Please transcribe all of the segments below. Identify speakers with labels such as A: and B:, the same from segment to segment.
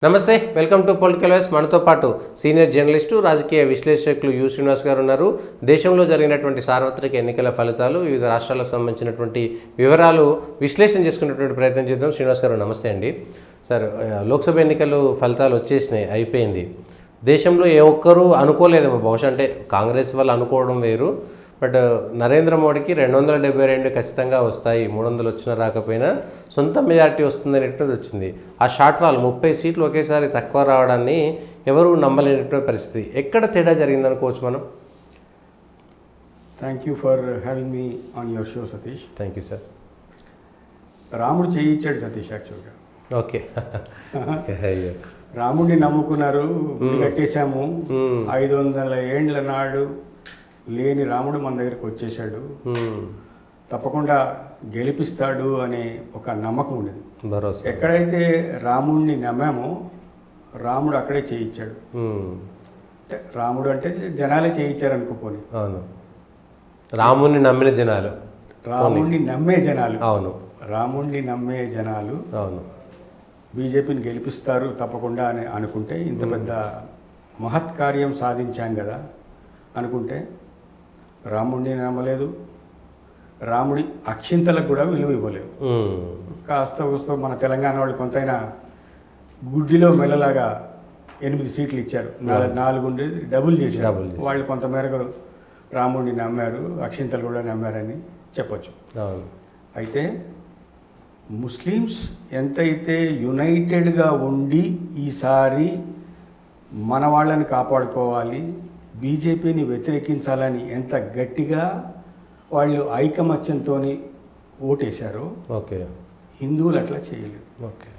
A: నమస్తే, welcome to political vice. మనతో పాటు సీనియర్ జర్నలిస్టు, రాజకీయ విశ్లేషకులు యు శ్రీనివాస్ గారు ఉన్నారు. దేశంలో జరిగినటువంటి సార్వత్రిక ఎన్నికల ఫలితాలు, వివిధ రాష్ట్రాలకు సంబంధించినటువంటి వివరాలు విశ్లేషణ చేసుకునేటువంటి ప్రయత్నం చేద్దాం. శ్రీనివాస్ గారు నమస్తే అండి. సార్, లోక్సభ ఎన్నికలు ఫలితాలు వచ్చేసినాయి, అయిపోయింది. దేశంలో ఏ ఒక్కరూ అనుకోలేదేమో, బహుశా అంటే కాంగ్రెస్ వాళ్ళు అనుకోవడం వేరు, బట్ నరేంద్ర మోడీకి 272 ఖచ్చితంగా వస్తాయి, 300 వచ్చినా రాకపోయినా సొంత మెజార్టీ వస్తుందనేటువంటిది వచ్చింది. ఆ షార్ట్ ఫాల్ 30 సీట్లు ఒకేసారి తక్కువ రావడాన్ని ఎవరు నమ్మలేనటువంటి పరిస్థితి. ఎక్కడ తేడా జరిగిందనుకోవచ్చు మనం?
B: Thank you for having me on your show Satish.
A: Thank you sir.
B: రాముడు చేయించాడు సతీష్ యాక్చువల్గా.
A: ఓకే.
B: రాముడిని నమ్ముకున్నారు, గుడి కట్టేశాము. 500 ఏండ్ల నాడు లేని రాముడు మన దగ్గరికి వచ్చేసాడు, తప్పకుండా గెలిపిస్తాడు అనే ఒక నమ్మకం ఉండేది. ఎక్కడైతే రాముడిని నమ్మామో రాముడు అక్కడే చేయించాడు. అంటే రాముడు అంటే జనాలే చేయించారు అనుకోపోని.
A: అవును, రాముడిని నమ్మిన జనాలు,
B: రాముడిని నమ్మే జనాలు.
A: అవును,
B: రాముడిని నమ్మే జనాలు
A: అవును,
B: బీజేపీని గెలిపిస్తారు తప్పకుండా అని అనుకుంటే, ఇంత పెద్ద మహత్ కార్యం సాధించాం కదా అనుకుంటే, రాముడిని నమ్మలేదు, రాముడి అక్షింతలకు కూడా విలువ ఇవ్వలేదు. కాస్త వస్తూ మన తెలంగాణ వాళ్ళు కొంతైనా గుడ్డిలో మెల్లలాగా 8 సీట్లు ఇచ్చారు, 4 ఉండేది డబుల్ చేశారు. వాళ్ళు కొంతమేరకు రాముడిని నమ్మారు, అక్షింతలు కూడా నమ్మారని చెప్పచ్చు. అయితే ముస్లిమ్స్ ఎంతైతే యునైటెడ్గా ఉండి ఈసారి మన వాళ్ళని కాపాడుకోవాలి, బీజేపీని వ్యతిరేకించాలని ఎంత గట్టిగా వాళ్ళు ఐకమత్యంతో ఓటేశారో, ఓకే, హిందువులు అట్లా చేయలేదు.
A: ఓకే,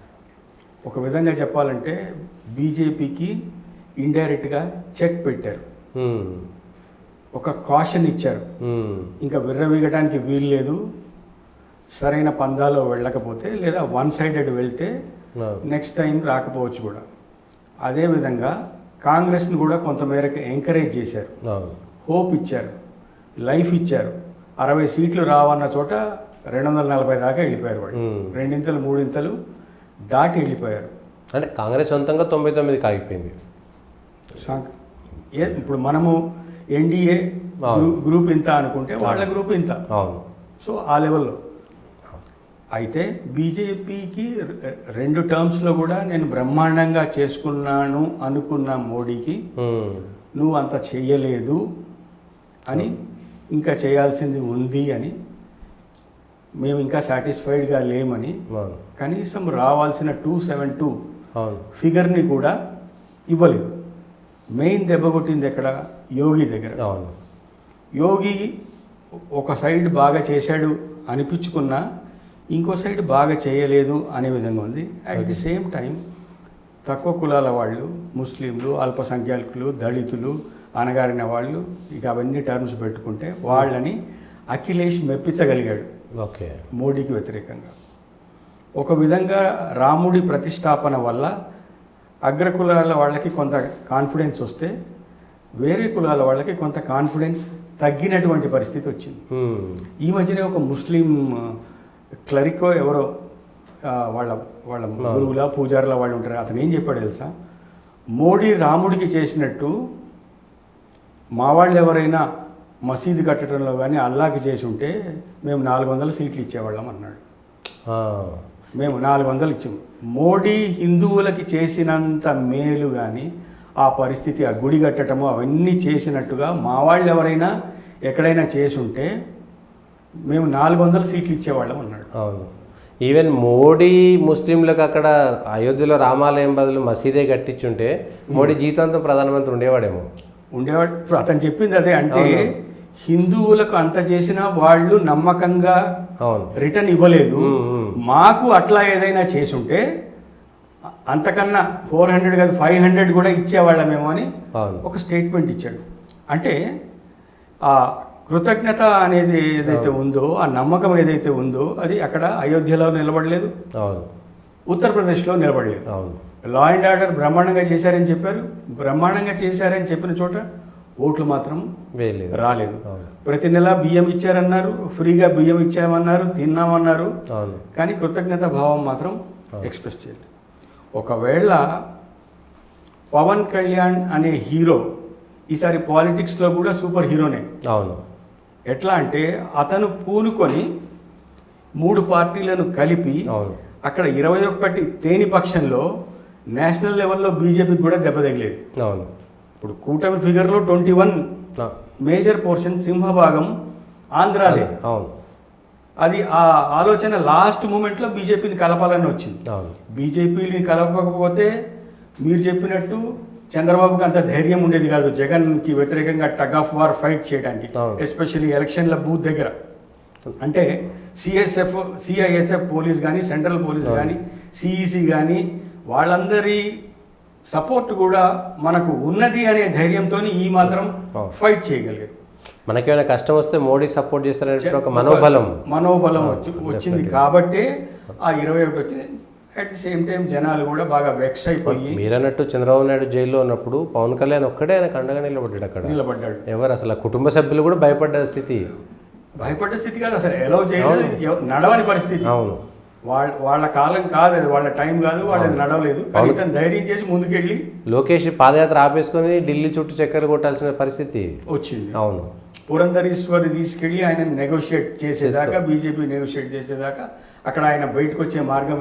B: ఒక విధంగా చెప్పాలంటే బీజేపీకి ఇండైరెక్ట్గా చెక్ పెట్టారు, ఒక కాషన్ ఇచ్చారు. ఇంకా విర్రవీగడానికి వీలు లేదు, సరైన పందాలో వెళ్ళకపోతే లేదా వన్ సైడెడ్ వెళ్తే నెక్స్ట్ టైం రాకపోవచ్చు కూడా. అదేవిధంగా కాంగ్రెస్ని కూడా కొంతమేరకు ఎంకరేజ్ చేశారు, హోప్ ఇచ్చారు, లైఫ్ ఇచ్చారు. 60 సీట్లు రావన్న చోట 240 దాకా వెళ్ళిపోయారు వాళ్ళు. 2 3 దాటి వెళ్ళిపోయారు.
A: అంటే కాంగ్రెస్ సొంతంగా 99 ఆగిపోయింది.
B: ఇప్పుడు మనము ఎన్డీఏ గ్రూప్ ఇంత అనుకుంటే వాళ్ళ గ్రూప్ ఇంత. సో ఆ లెవెల్లో అయితే బీజేపీకి 2 టర్మ్స్లో కూడా నేను బ్రహ్మాండంగా చేసుకున్నాను అనుకున్న మోడీకి నువ్వు అంత చెయ్యలేదు అని, ఇంకా చేయాల్సింది ఉంది అని, మేము ఇంకా సాటిస్ఫైడ్గా లేమని, కనీసం రావాల్సిన 272 ఫిగర్ని కూడా ఇవ్వలేదు. మెయిన్ దెబ్బ కొట్టింది ఎక్కడ? యోగి దగ్గర. యోగి ఒక సైడ్ బాగా చేశాడు అనిపించుకున్నా ఇంకో సైడ్ బాగా చేయలేదు అనే విధంగా ఉంది. అట్ ది సేమ్ టైం తక్కువ కులాల వాళ్ళు, ముస్లింలు, అల్పసంఖ్యాకులు, దళితులు, అనగారిన వాళ్ళు, ఇక అవన్నీ టర్మ్స్ పెట్టుకుంటే వాళ్ళని అఖిలేష్ మెప్పించగలిగాడు ఓకే మోడీకి వ్యతిరేకంగా. ఒక విధంగా రాముడి ప్రతిష్టాపన వల్ల అగ్రకులాల వాళ్ళకి కొంత కాన్ఫిడెన్స్ వస్తే, వేరే కులాల వాళ్ళకి కొంత కాన్ఫిడెన్స్ తగ్గినటువంటి పరిస్థితి వచ్చింది. ఈ మధ్యనే ఒక ముస్లిం క్లరికో ఎవరో వాళ్ళ వాళ్ళ గురువుల పూజారుల వాళ్ళు ఉంటారు, అతను ఏం చెప్పాడు తెలుసా? మోడీ రాముడికి చేసినట్టు మా వాళ్ళు ఎవరైనా మసీదు కట్టడంలో కానీ అల్లాకి చేసి ఉంటే మేము 400 సీట్లు ఇచ్చేవాళ్ళం అన్నాడు. మేము 400 ఇచ్చాము. మోడీ హిందువులకి చేసినంత మేలు కానీ ఆ పరిస్థితి, ఆ గుడి కట్టడము అవన్నీ చేసినట్టుగా మా వాళ్ళు ఎవరైనా ఎక్కడైనా చేసి ఉంటే మేము 400 సీట్లు ఇచ్చేవాళ్ళం అన్నాడు.
A: అవును, ఈవెన్ మోడీ ముస్లింలకు అక్కడ అయోధ్యలో రామాలయం బదులు మసీదే కట్టించుంటే మోడీ జీవితాంతం ప్రధానమంత్రి ఉండేవాడేమో.
B: ఉండేవాడు. ఇప్పుడు అతను చెప్పింది అదే. అంటే హిందువులకు అంత చేసినా వాళ్ళు నమ్మకంగా రిటర్న్ ఇవ్వలేదు. మాకు అట్లా ఏదైనా చేసి ఉంటే అంతకన్నా 400 కాదు 500 కూడా ఇచ్చేవాళ్ళమేమో అని ఒక స్టేట్మెంట్ ఇచ్చాడు. అంటే ఆ కృతజ్ఞత అనేది ఏదైతే ఉందో, ఆ నమ్మకం ఏదైతే ఉందో, అది అక్కడ అయోధ్యలో నిలబడలేదు, ఉత్తరప్రదేశ్లో నిలబడలేదు. లా అండ్ ఆర్డర్ బ్రహ్మాండంగా చేశారని చెప్పారు, బ్రహ్మాండంగా చేశారని చెప్పిన చోట ఓట్లు మాత్రం రాలేదు. ప్రతి నెల బియ్యం ఇచ్చారన్నారు, ఫ్రీగా బియ్యం ఇచ్చామన్నారు, తిన్నామన్నారు, కానీ కృతజ్ఞత భావం మాత్రం ఎక్స్ప్రెస్ చేయలేదు. ఒకవేళ పవన్ కళ్యాణ్ అనే హీరో ఈసారి పాలిటిక్స్లో కూడా సూపర్ హీరోనే.
A: అవును.
B: ఎట్లా అంటే అతను పూనుకొని 3 పార్టీలను కలిపి
A: అవును.
B: అక్కడ 21 తేని పక్షంలో నేషనల్ లెవెల్లో బీజేపీకి కూడా దెబ్బ తగిలేదు.
A: అవును.
B: ఇప్పుడు కూటమి ఫిగర్లో 21 మేజర్ పోర్షన్ సింహభాగం ఆంధ్రాదే.
A: అవును.
B: అది ఆ ఆలోచన లాస్ట్ మూమెంట్లో బీజేపీని కలపాలని వచ్చింది.
A: అవును.
B: బీజేపీని కలపకపోతే మీరు చెప్పినట్టు చంద్రబాబుకి అంత ధైర్యం ఉండేది కాదు జగన్కి వ్యతిరేకంగా టగ్ ఆఫ్ వార్ ఫైట్ చేయడానికి, ఎస్పెషల్లీ ఎలక్షన్ల బూత్ దగ్గర. అంటే సిఐఎస్ఎఫ్ పోలీస్ కానీ, సెంట్రల్ పోలీస్ కానీ, సిఈసి కానీ వాళ్ళందరి సపోర్ట్ కూడా మనకు ఉన్నది అనే ధైర్యంతో ఈ మాత్రం ఫైట్ చేయగలిగారు.
A: మనకేమైనా కష్టం వస్తే మోడీ సపోర్ట్ చేస్తారనే ఒక మనోబలం
B: వచ్చింది కాబట్టే ఆ 21 వచ్చింది. అట్ ది సేమ్ టైం జనాలు కూడా బాగా వెక్స్ అయిపోయి,
A: మీరన్నట్టు చంద్రబాబు నాయుడు జైల్లో ఉన్నప్పుడు పవన్ కళ్యాణ్ ఒక్కడే ఆయనకు అండగా నిలబడ్డాడు. ఎవరు అసలు కుటుంబ సభ్యులు కూడా భయపడ్డ స్థితి
B: కాదు, అసలు ఎలవ్ చేయలేదు, నడవని పరిస్థితి.
A: అవును.
B: వాళ్ళ కాలం కాదు అది, వాళ్ళ టైం కాదు, వాళ్ళది నడవలేదు. కానీ ధైర్యం చేసి ముందుకెళ్ళి
A: లోకేష్ పాదయాత్ర ఆపేసుకొని ఢిల్లీ చుట్టూ చక్కెర కొట్టాల్సిన పరిస్థితి
B: వచ్చింది.
A: అవును.
B: పురంధరీశ్వరి తీసుకెళ్ళి ఆయన నెగోషియేట్ చేసేదాకా, బీజేపీ నెగోషియేట్ చేసేదాకా అక్కడ ఆయన బయటకు వచ్చే మార్గం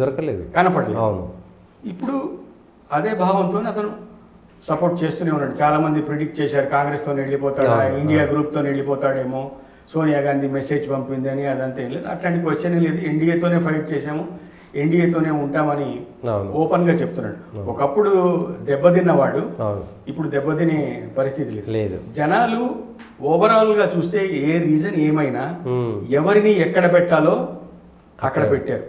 A: దొరకలేదు,
B: కనపడలేదు.
A: అవును.
B: ఇప్పుడు అదే భావంతో అతను సపోర్ట్ చేస్తూనే ఉన్నాడు. చాలా మంది ప్రిడిక్ట్ చేశారు కాంగ్రెస్తో వెళ్ళిపోతాడా, ఇండియా గ్రూప్తో వెళ్ళిపోతాడేమో, సోనియా గాంధీ మెసేజ్ పంపిందని, అదంతా ఏం లేదు. అట్లాంటి క్వశ్చన్ లేదు. ఎన్డీఏతోనే ఫైట్ చేశాము, ఎన్డీఏతోనే ఉంటామని ఓపెన్గా చెప్తున్నాడు. ఒకప్పుడు దెబ్బతిన్నవాడు ఇప్పుడు దెబ్బతినే పరిస్థితి లేదు. జనాలు ఓవరాల్గా చూస్తే ఏ రీజన్ ఏమైనా ఎవరిని ఎక్కడ పెట్టాలో అక్కడ పెట్టారు.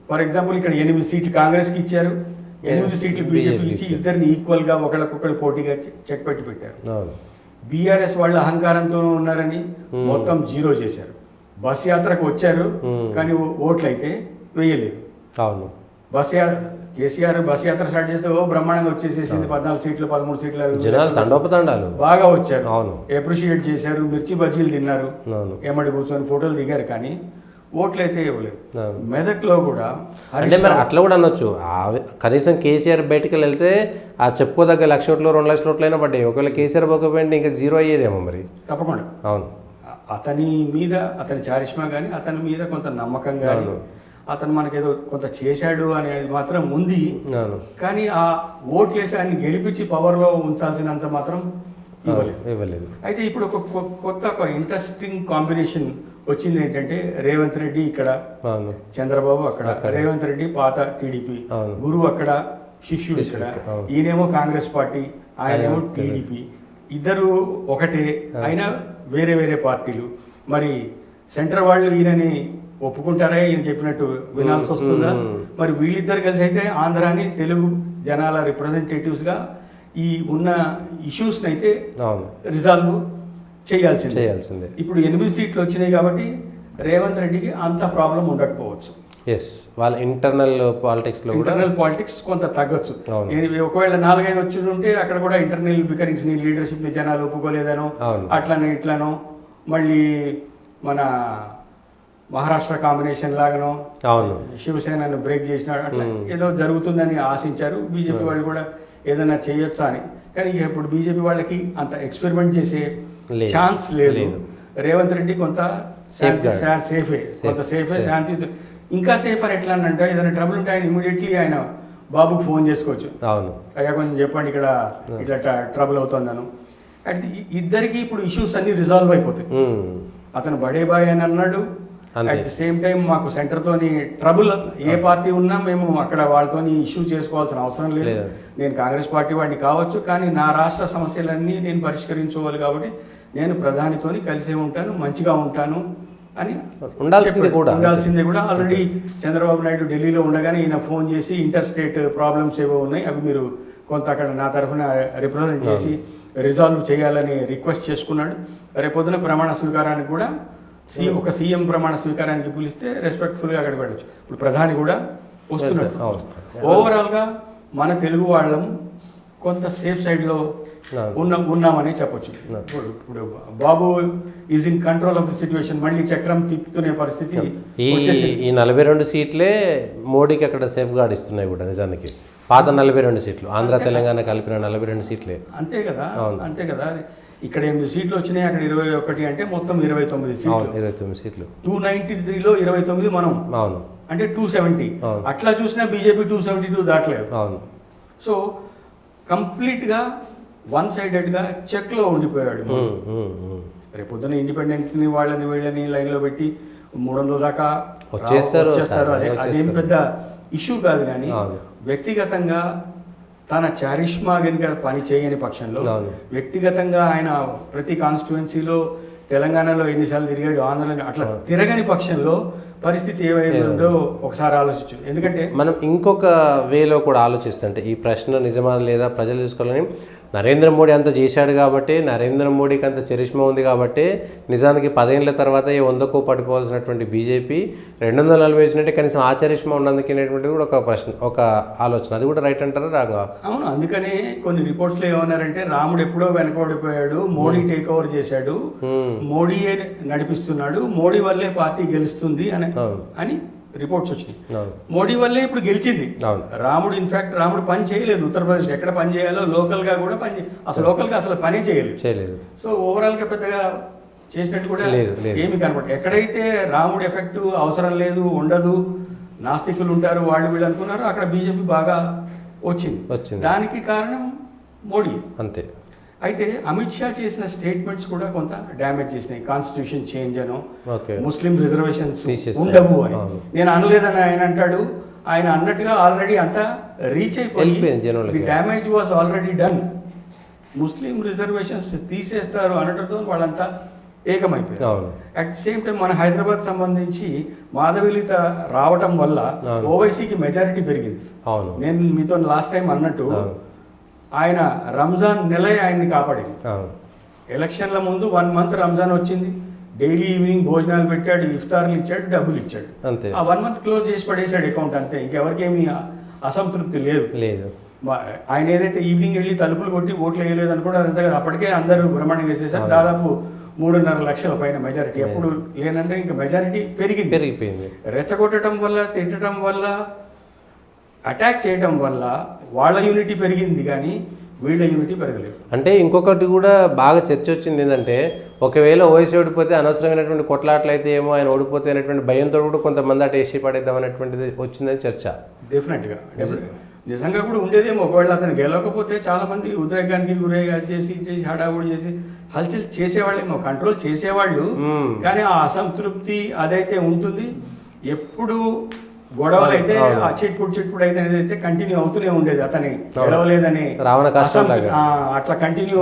B: ఫర్ ఎగ్జాంపుల్ ఇక్కడ 8 సీట్లు కాంగ్రెస్కి ఇచ్చారు, 8 సీట్లు బీజేపీ ఇచ్చి ఇద్దరిని ఈక్వల్గా ఒకళ్ళకొకళ్ళు పోటీగా చెక్ పెట్టి పెట్టారు. బీఆర్ఎస్ వాళ్ళ అహంకారంతో ఉన్నారని మొత్తం 0 చేశారు. బస్ యాత్రకు వచ్చారు కానీ ఓట్లు అయితే వేయలేదు.
A: అవును.
B: కేసీఆర్ బస్ యాత్ర స్టార్ట్ చేస్తే బ్రహ్మాండంగా వచ్చేసేసింది. 14 సీట్లు 13 సీట్లు
A: జనాలు తండోపతండాలు
B: బాగా వచ్చారు.
A: అవును.
B: అప్రిషియేట్ చేశారు, మిర్చి బజ్జీలు తిన్నారు, ఏమడి కూర్చొని ఫోటోలు దిగారు. కానీ ఓట్లు అయితే ఇవ్వలేదు. మెదక్లో కూడా
A: అంటే మరి అట్లా కూడా అనొచ్చు. కనీసం కేసీఆర్ బయటకు వెళ్తే ఆ చెప్పుకోదగ్గ 1,00,000 ఓట్లు 2,00,000 ఓట్లైనా పడ్డాయి. ఒకవేళ కేసీఆర్ పోకపోయింటే ఇంకా 0 అయ్యేదేమో మరి.
B: తప్పకుండా.
A: అవును.
B: అతని మీద, అతని చారిష్మా కానీ, అతని మీద కొంత నమ్మకం కానీ, అతను మనకేదో కొంత చేశాడు అనేది మాత్రం ఉంది. కానీ ఆ ఓట్లు వేసి ఆయన గెలిపించి పవర్లో ఉంచాల్సినంత మాత్రం ఇవ్వలేదు. అయితే ఇప్పుడు ఒక ఇంట్రెస్టింగ్ కాంబినేషన్ వచ్చింది. ఏంటంటే రేవంత్ రెడ్డి ఇక్కడ, చంద్రబాబు అక్కడ. రేవంత్ రెడ్డి పాత టీడీపీ, గురువు అక్కడ, శిష్యుడు ఇక్కడ. ఈయనేమో కాంగ్రెస్ పార్టీ, ఆయనేమో టీడీపీ. ఇద్దరు ఒకటే అయినా వేరే వేరే పార్టీలు. మరి సెంటర్ వాళ్ళు ఈయనని ఒప్పుకుంటారా, ఈయన చెప్పినట్టు వినాల్సి వస్తుందా? మరి వీళ్ళిద్దరు కలిసి అయితే ఆంధ్రాని తెలుగు జనాల రిప్రజెంటేటివ్స్గా ఈ ఉన్న ఇష్యూస్ని అయితే రిజాల్వ్ చేయాల్సిందే. ఇప్పుడు 8 సీట్లు వచ్చినాయి కాబట్టి రేవంత్ రెడ్డికి అంత ప్రాబ్లం ఉండకపోవచ్చు.
A: వాళ్ళ ఇంటర్నల్
B: పాలిటిక్స్ కొంత తగ్గొచ్చు. ఒకవేళ 4-5 వచ్చి ఉంటే అక్కడ కూడా ఇంటర్నల్ బికరింగ్స్ ని, లీడర్షిప్ ని జనాలు ఒప్పుకోలేదనో, అట్లనో ఇట్లనో, మళ్ళీ మన మహారాష్ట్ర కాంబినేషన్ లాగానో శివసేనను బ్రేక్ చేసినాడు, అట్లా ఏదో జరుగుతుందని ఆశించారు. బీజేపీ వాళ్ళు కూడా ఏదైనా చేయొచ్చా అని. కానీ ఇప్పుడు బీజేపీ వాళ్ళకి అంత ఎక్స్పెరిమెంట్ చేసే ఛాన్స్ లేదు. రేవంత్ రెడ్డి కొంత సేఫే, శాంతి. ఇంకా సేఫ్ అని ఎట్లా అంటే ఏదైనా ట్రబుల్ ఉంటే ఆయన ఇమీడియట్లీ ఆయన బాబుకి ఫోన్ చేసుకోవచ్చు. అయ్యా కొంచెం చెప్పండి ఇక్కడ ఇట్లా ట్రబుల్ అవుతుందను. అంటే ఇద్దరికి ఇప్పుడు ఇష్యూస్ అన్ని రిజాల్వ్ అయిపోతాయి. అతను బడే బాయ్ అని అన్నాడు. అట్ ది సేమ్ టైం మాకు సెంటర్తోని ట్రబుల్ ఏ పార్టీ ఉన్నా మేము అక్కడ వాళ్ళతోని ఇష్యూ చేసుకోవాల్సిన అవసరం లేదు. నేను కాంగ్రెస్ పార్టీ వాడిని కావచ్చు, కానీ నా రాష్ట్ర సమస్యలన్నీ నేను పరిష్కరించుకోవాలి కాబట్టి నేను ప్రధానితోని కలిసే ఉంటాను, మంచిగా ఉంటాను అని ఉండాల్సిందే కూడా. ఆల్రెడీ చంద్రబాబు నాయుడు ఢిల్లీలో ఉండగానే ఈయన ఫోన్ చేసి ఇంటర్ స్టేట్ ప్రాబ్లమ్స్ ఏవో ఉన్నాయి, అవి మీరు కొంత అక్కడ నా తరఫున రిప్రజెంట్ చేసి రిజాల్వ్ చేయాలని రిక్వెస్ట్ చేసుకున్నాడు. రేపొద్దున ప్రమాణ స్వీకారానికి కూడా ఒక సీఎం ప్రమాణ స్వీకారానికి పిలిస్తే రెస్పెక్ట్ఫుల్గా అక్కడికి వెళ్ళచ్చు. ఇప్పుడు ప్రధాని కూడా వస్తున్నాడు. ఓవరాల్గా మన తెలుగు వాళ్ళం కొంత సేఫ్ సైడ్లో ఉన్నామని చెప్పొచ్చు. ఇప్పుడు Babu is in control of the situation, మళ్ళీ చక్రం తిప్పుతునే పరిస్థితి
A: ఈ 42 సీట్లే మోడీకి అక్కడ సేఫ్ గార్డ్ ఇస్తున్నాయి కూడా నిజానికి. పాత 42 సీట్లు ఆంధ్ర తెలంగాణ కలిపిన 42 సీట్లే.
B: అంతే కదా. ఇక్కడ 8 సీట్లు వచ్చినాయి, అక్కడ 21 అంటే మొత్తం 29 సీట్లు.
A: 29 సీట్లు
B: 293లో 29 మనం.
A: అవును.
B: అంటే 270. అట్లా చూసినా బీజేపీ 272 దాటలేదు.
A: అవును.
B: సో కంప్లీట్గా వన్ సైడెడ్గా చెక్లో ఉండిపోయాడు. రేపొద్దున ఇండిపెండెంట్ని వీళ్ళని లైన్లో పెట్టి 300 దాకా వచ్చేస్తారు. అదేం పెద్ద ఇష్యూ కాదు. కానీ వ్యక్తిగతంగా తన చారిష్మా కనుక పని చేయని పక్షంలో, వ్యక్తిగతంగా ఆయన ప్రతి కాన్స్టిట్యువెన్సీలో తెలంగాణలో ఎన్నిసార్లు తిరిగాడు, ఆంధ్రలో అట్లా తిరగని పక్షంలో పరిస్థితి ఏమైందో ఒకసారి ఆలోచించు. ఎందుకంటే
A: మనం ఇంకొక వేలో కూడా ఆలోచిస్తుంటే ఈ ప్రశ్న నిజమా లేదా ప్రజలు తీసుకోవాలని, నరేంద్ర మోడీ అంత చేశాడు కాబట్టి, నరేంద్ర మోడీకి అంత చరిష్మా ఉంది కాబట్టి నిజానికి 10 ఏళ్ల తర్వాత 100కు పడిపోవాల్సినటువంటి బీజేపీ 240 వచ్చినట్టే కనీసం ఆ చరిష్మా ఉన్నందుకునేటువంటిది కూడా ఒక ప్రశ్న, ఒక ఆలోచన. అది కూడా రైట్ అంటారా రాగా?
B: అవును. అందుకనే కొన్ని రిపోర్ట్స్లో ఏమన్నారంటే రాముడు ఎప్పుడో వెనకబడిపోయాడు, మోడీ టేక్ ఓవర్ చేశాడు, మోడీయే నడిపిస్తున్నాడు, మోడీ వల్లే పార్టీ గెలుస్తుంది అని రిపోర్ట్స్ వచ్చినాయి. మోడీ వల్లే ఇప్పుడు గెలిచింది. రాముడు ఇన్ఫాక్ట్ రాముడు పని చేయలేదు ఉత్తరప్రదేశ్, ఎక్కడ పని చేయాలో లోకల్గా కూడా అసలు పనే చేయలేదు. సో ఓవరాల్గా పెద్దగా చేసినట్టు కూడా ఏమి కనపడదు. ఎక్కడైతే రాముడు ఎఫెక్ట్ అవసరం లేదు, ఉండదు, నాస్తికులు ఉంటారు, వాళ్ళు వీళ్ళు అనుకున్నారు, అక్కడ బీజేపీ బాగా వచ్చింది. దానికి కారణం మోడీ.
A: అంతే.
B: అయితే అమిత్ షా చేసిన స్టేట్మెంట్స్ కూడా కొంత డ్యామేజ్ చేసినాయి. కాన్స్టిట్యూషన్ చేంజ్ అను, ముస్లిం రిజర్వేషన్స్ ఉండవు అని నేను అనలేదని ఆయన అంటాడు. ఆయన అన్నట్టుగా ఆల్రెడీ అంతా రీచ్ అయిపోయింది. The damage was already done. Muslim reservations తీసేస్తారు అనడంతో వాళ్ళంతా ఏకమైపోయారు. అట్ ది సేమ్ టైం మన హైదరాబాద్ సంబంధించి మాధవిలిత రావటం వల్ల ఓవైసీకి మెజారిటీ పెరిగింది. నేను మీతో లాస్ట్ టైం అన్నట్టు ఆయన రంజాన్ నెలే ఆయన్ని కాపాడింది. ఎలక్షన్ల ముందు 1 మంత్ రంజాన్ వచ్చింది, డైలీ ఈవినింగ్ భోజనాలు పెట్టాడు, ఇఫ్తార్లు ఇచ్చాడు, డబ్బులు ఇచ్చాడు. ఆ 1 మంత్ క్లోజ్ చేసి పడేశాడు అకౌంట్. అంతే, ఇంకెవరికేమీ అసంతృప్తి లేదు. ఆయన ఏదైతే ఈవినింగ్ వెళ్ళి తలుపులు కొట్టి ఓట్లు వేయలేదు అని కూడా అదంతా కదా, అప్పటికే అందరూ బ్రహ్మాండంగా చేసేసారు. దాదాపు 3.5 లక్షల పైన మెజారిటీ. ఎప్పుడు లేనంటే ఇంకా మెజారిటీ పెరిగిపోయింది. రెచ్చగొట్టడం వల్ల, తిట్టడం వల్ల, అటాక్ చేయడం వల్ల వాళ్ళ యూనిటీ పెరిగింది కానీ వీళ్ళ యూనిటీ పెరగలేదు.
A: అంటే ఇంకొకటి కూడా బాగా చర్చ వచ్చింది ఏంటంటే, ఒకవేళ ఓవైసీ ఓడిపోతే అనవసరమైనటువంటి కొట్లాట్లు అయితే ఏమో, ఆయన ఓడిపోతే అనేటువంటి భయంతో కూడా కొంతమంది అటు వేసి పడేద్దాం అనేటువంటిది వచ్చిందని చర్చ.
B: డెఫినెట్గా నిజంగా కూడా ఉండేదేమో. ఒకవేళ అతను గెలవకపోతే చాలామంది ఉద్రేకానికి చేసి హడావుడి చేసి హల్చల్ చేసేవాళ్ళేమో, కంట్రోల్ చేసేవాళ్ళు. కానీ ఆ అసంతృప్తి అదైతే ఉంటుంది. ఎప్పుడు గొడవలు అయితే ఆ చిట్పుడు అయితే కంటిన్యూ అవుతూనే ఉండేది. అతని గెలవలేదని అట్లా కంటిన్యూ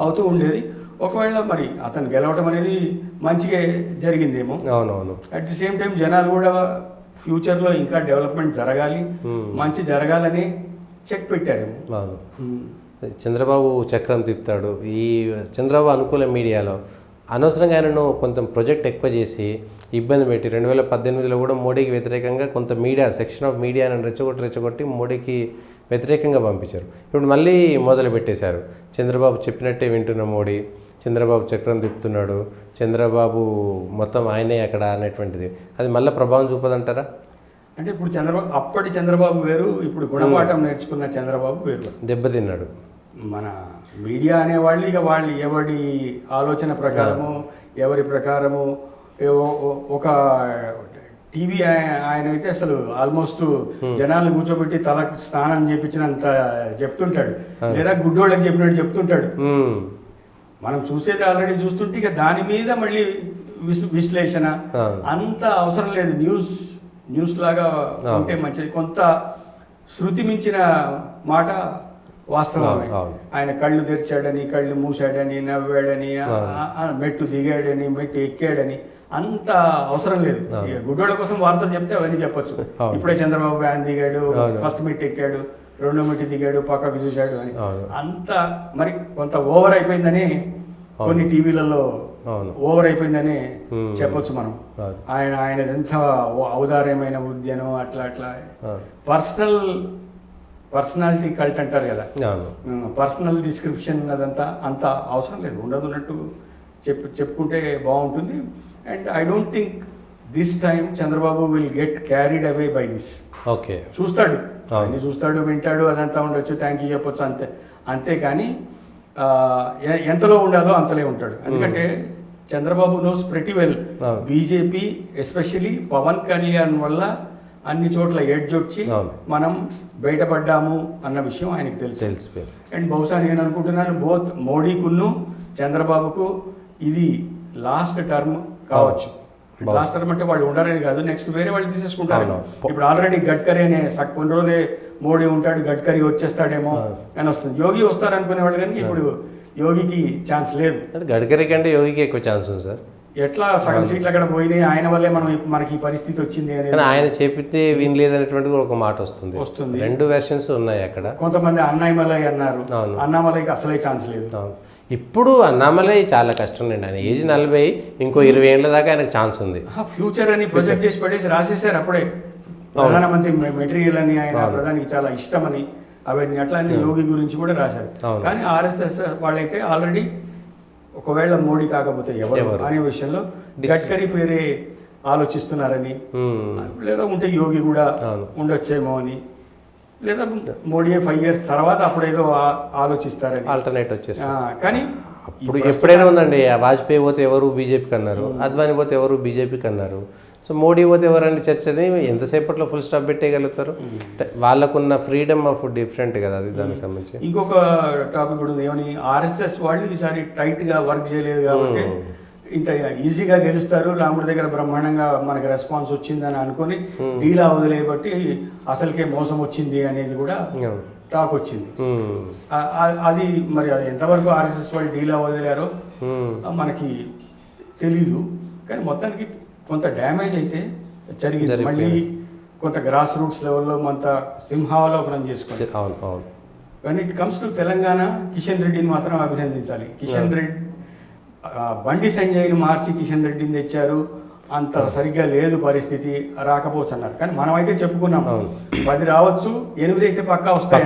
B: అవుతూ ఉండేది. ఒకవేళ మరి అతను గెలవటం అనేది మంచిగా జరిగిందేమో. అట్ ది సేమ్ టైం జనాలు కూడా ఫ్యూచర్లో ఇంకా డెవలప్మెంట్ జరగాలి, మంచి జరగాలని చెక్ పెట్టారేమో.
A: చంద్రబాబు చక్రం తిప్పుతాడు. ఈ చంద్రబాబు అనుకూల మీడియాలో అనవసరంగా ఆయనను కొంత ప్రొజెక్ట్ ఎక్కువ చేసి ఇబ్బంది పెట్టి 2018లో కూడా మోడీకి వ్యతిరేకంగా కొంత మీడియా సెక్షన్ ఆఫ్ మీడియాను రెచ్చగొట్టి మోడీకి వ్యతిరేకంగా పంపించారు. ఇప్పుడు మళ్ళీ మొదలు పెట్టేశారు. చంద్రబాబు చెప్పినట్టే వింటున్న మోడీ, చంద్రబాబు చక్రం తిప్పుతున్నాడు, చంద్రబాబు మొత్తం ఆయనే అక్కడ అనేటువంటిది, అది మళ్ళీ ప్రభావం చూపదంటారా?
B: అంటే ఇప్పుడు అప్పటి చంద్రబాబు వేరు, ఇప్పుడు గుణపాఠం నేర్చుకున్న చంద్రబాబు వేరు.
A: దెబ్బతిన్నాడు.
B: మన మీడియా అనేవాళ్ళు ఇక వాళ్ళు ఎవరి ఆలోచన ప్రకారము, ఎవరి ప్రకారము, ఒక టీవీ ఆయన అయితే అసలు ఆల్మోస్ట్ జనాలను కూర్చోబెట్టి తలకు స్నానం చేపించినంత చెప్తుంటాడు, లేదా గుడ్డోళ్ళకి చెప్పినట్టు చెప్తుంటాడు. మనం చూసేది ఆల్రెడీ చూస్తుంటే ఇక దాని మీద మళ్ళీ విశ్లేషణ అంత అవసరం లేదు. న్యూస్ లాగా ఉంటే మంచిది. కొంత శృతి మించిన మాట వాస్తవమే. ఆయన కళ్ళు తెరిచాడని, కళ్ళు మూసాడని, నవ్వాడని, మెట్టు దిగాడని, మెట్టు ఎక్కాడని అంత అవసరం లేదు. గుడ్డోళ్ళ కోసం వార్తలు చెప్తే అవన్నీ చెప్పొచ్చు. ఇప్పుడే చంద్రబాబు వ్యాన్ దిగాడు, ఫస్ట్ మెట్టు ఎక్కాడు, రెండో మెట్టు దిగాడు, పక్కకు చూశాడు అని అంత మరి కొంత ఓవర్ అయిపోయిందని కొన్ని టీవీలలో ఓవర్ అయిపోయిందని చెప్పొచ్చు మనం. ఆయన ఎంత ఔదార్యమైన ఉద్యనం అట్లా పర్సనల్ పర్సనాలిటీ కల్ట్ అంటారు కదా,
A: అవును
B: పర్సనల్ డిస్క్రిప్షన్ అదంతా అంత అవసరం లేదు, ఉన్నట్టు చెప్పుకుంటే బాగుంటుంది. And I don't think this time Chandrababu will get carried away by this.
A: Okay,
B: చూస్తాడు, అన్ని చూస్తాడు, వింటాడు, అదంతా ఉండొచ్చు, థ్యాంక్ యూ చెప్పొచ్చు, అంతేకాని ఎంతలో ఉండాలో అంతలే ఉంటాడు. ఎందుకంటే Chandrababu knows pretty well BJP especially Pawan Kalyan వల్ల అన్ని చోట్ల ఎడ్జ్ వచ్చి మనం బయటపడ్డాము అన్న విషయం ఆయనకు తెలుసు. అండ్ బహుశా నేను అనుకుంటున్నాను బోత్ మోడీకును చంద్రబాబుకు ఇది లాస్ట్ టర్మ్ కావచ్చు. లాస్ట్ టర్మ్ అంటే వాళ్ళు ఉండరని కాదు, నెక్స్ట్ వేరే వాళ్ళు తీసేసుకుంటారు. ఇప్పుడు ఆల్రెడీ గడ్కరీ అనే కొన్ని రోజులే మోడీ ఉంటాడు, గడ్కరీ వచ్చేస్తాడేమో అని వస్తుంది. యోగి వస్తారనుకునేవాళ్ళు కానీ ఇప్పుడు యోగికి ఛాన్స్ లేదు.
A: గడ్కరీ కంటే యోగికి ఎక్కువ ఛాన్స్ ఉంది సార్.
B: ఎట్లా సగం సీట్లు అక్కడ పోయినాయి, ఆయన వల్లే మనకి పరిస్థితి వచ్చింది అనేది.
A: ఆయన చెప్పితే వినలేదనేటువంటిది ఒక మాట వస్తుంది. రెండు వెర్షన్స్ ఉన్నాయి అక్కడ.
B: కొంతమంది అన్నామలై అన్నారు, అన్నామలైకి అసలే ఛాన్స్ లేదు.
A: ఇప్పుడు అన్నామలై చాలా కష్టం అండి. ఆయన ఏజ్ 40, ఇంకో 20 ఏళ్ళ దాకా ఆయనకు ఛాన్స్ ఉంది.
B: ఫ్యూచర్ అని ప్రొజెక్ట్ చేసి పడేసి రాసేసారు అప్పుడే. ప్రధానమంత్రి మెటీరియల్ అని ఆయన ప్రధానికి చాలా ఇష్టమని అవన్నీ అట్లా అన్ని యోగి గురించి కూడా రాశారు. కానీ ఆర్ఎస్ఎస్ వాళ్ళైతే ఆల్రెడీ ఒకవేళ మోడీ కాకపోతే ఎవరు అనే విషయంలో గడ్కరీ పేరే ఆలోచిస్తున్నారని, లేదా ఉంటే యోగి కూడా ఉండొచ్చేమో అని, లేదా మోడీ 5 years తర్వాత అప్పుడేదో ఆలోచిస్తారని
A: ఆల్టర్నేట్ వచ్చేసి.
B: కానీ
A: ఇప్పుడు ఎప్పుడైనా ఉందండి, వాజ్పేయి పోతే ఎవరు బీజేపీకి అన్నారు, అద్వానీ పోతే ఎవరు బీజేపీకి అన్నారు. సో మోడీ పోతే ఎవరని చర్చని ఎంతసేపట్లో ఫుల్ స్టాప్ పెట్టేయగలుగుతారు? వాళ్ళకున్న ఫ్రీడమ్ ఆఫ్ డిఫరెంట్ కదా, అది దానికి సంబంధించి.
B: ఇంకొక టాపిక్ కూడా ఉంది, ఏమని ఆర్ఎస్ఎస్ వాళ్ళు ఈసారి టైట్గా వర్క్ చేయలేదు కాబట్టి ఇంత ఈజీగా గెలుస్తారు, రాముడి దగ్గర బ్రహ్మాండంగా మనకి రెస్పాన్స్ వచ్చిందని అనుకుని డీలా వదిలేయబట్టి అసలుకే మోసం వచ్చింది అనేది కూడా టాక్ వచ్చింది. అది మరి అది ఎంతవరకు ఆర్ఎస్ఎస్ వాళ్ళు డీలా వదిలేరో మనకి తెలీదు. కానీ మొత్తానికి కొంత డ్యామేజ్ అయితే జరిగింది. మళ్ళీ కొంత గ్రాస్ రూట్స్ లెవెల్లో కొంత సింహావలోకనం చేసుకోవాలి. When it comes to Telangana, Kishan రెడ్డిని మాత్రం అభినందించాలి. కిషన్ రెడ్డి బండి సంజయ్ని మార్చి కిషన్ రెడ్డిని తెచ్చారు, అంత సరిగ్గా లేదు పరిస్థితి, రాకపోవచ్చు అన్నారు. కానీ మనమైతే చెప్పుకున్నాం 10 రావచ్చు, 8 అయితే పక్కా వస్తాయి,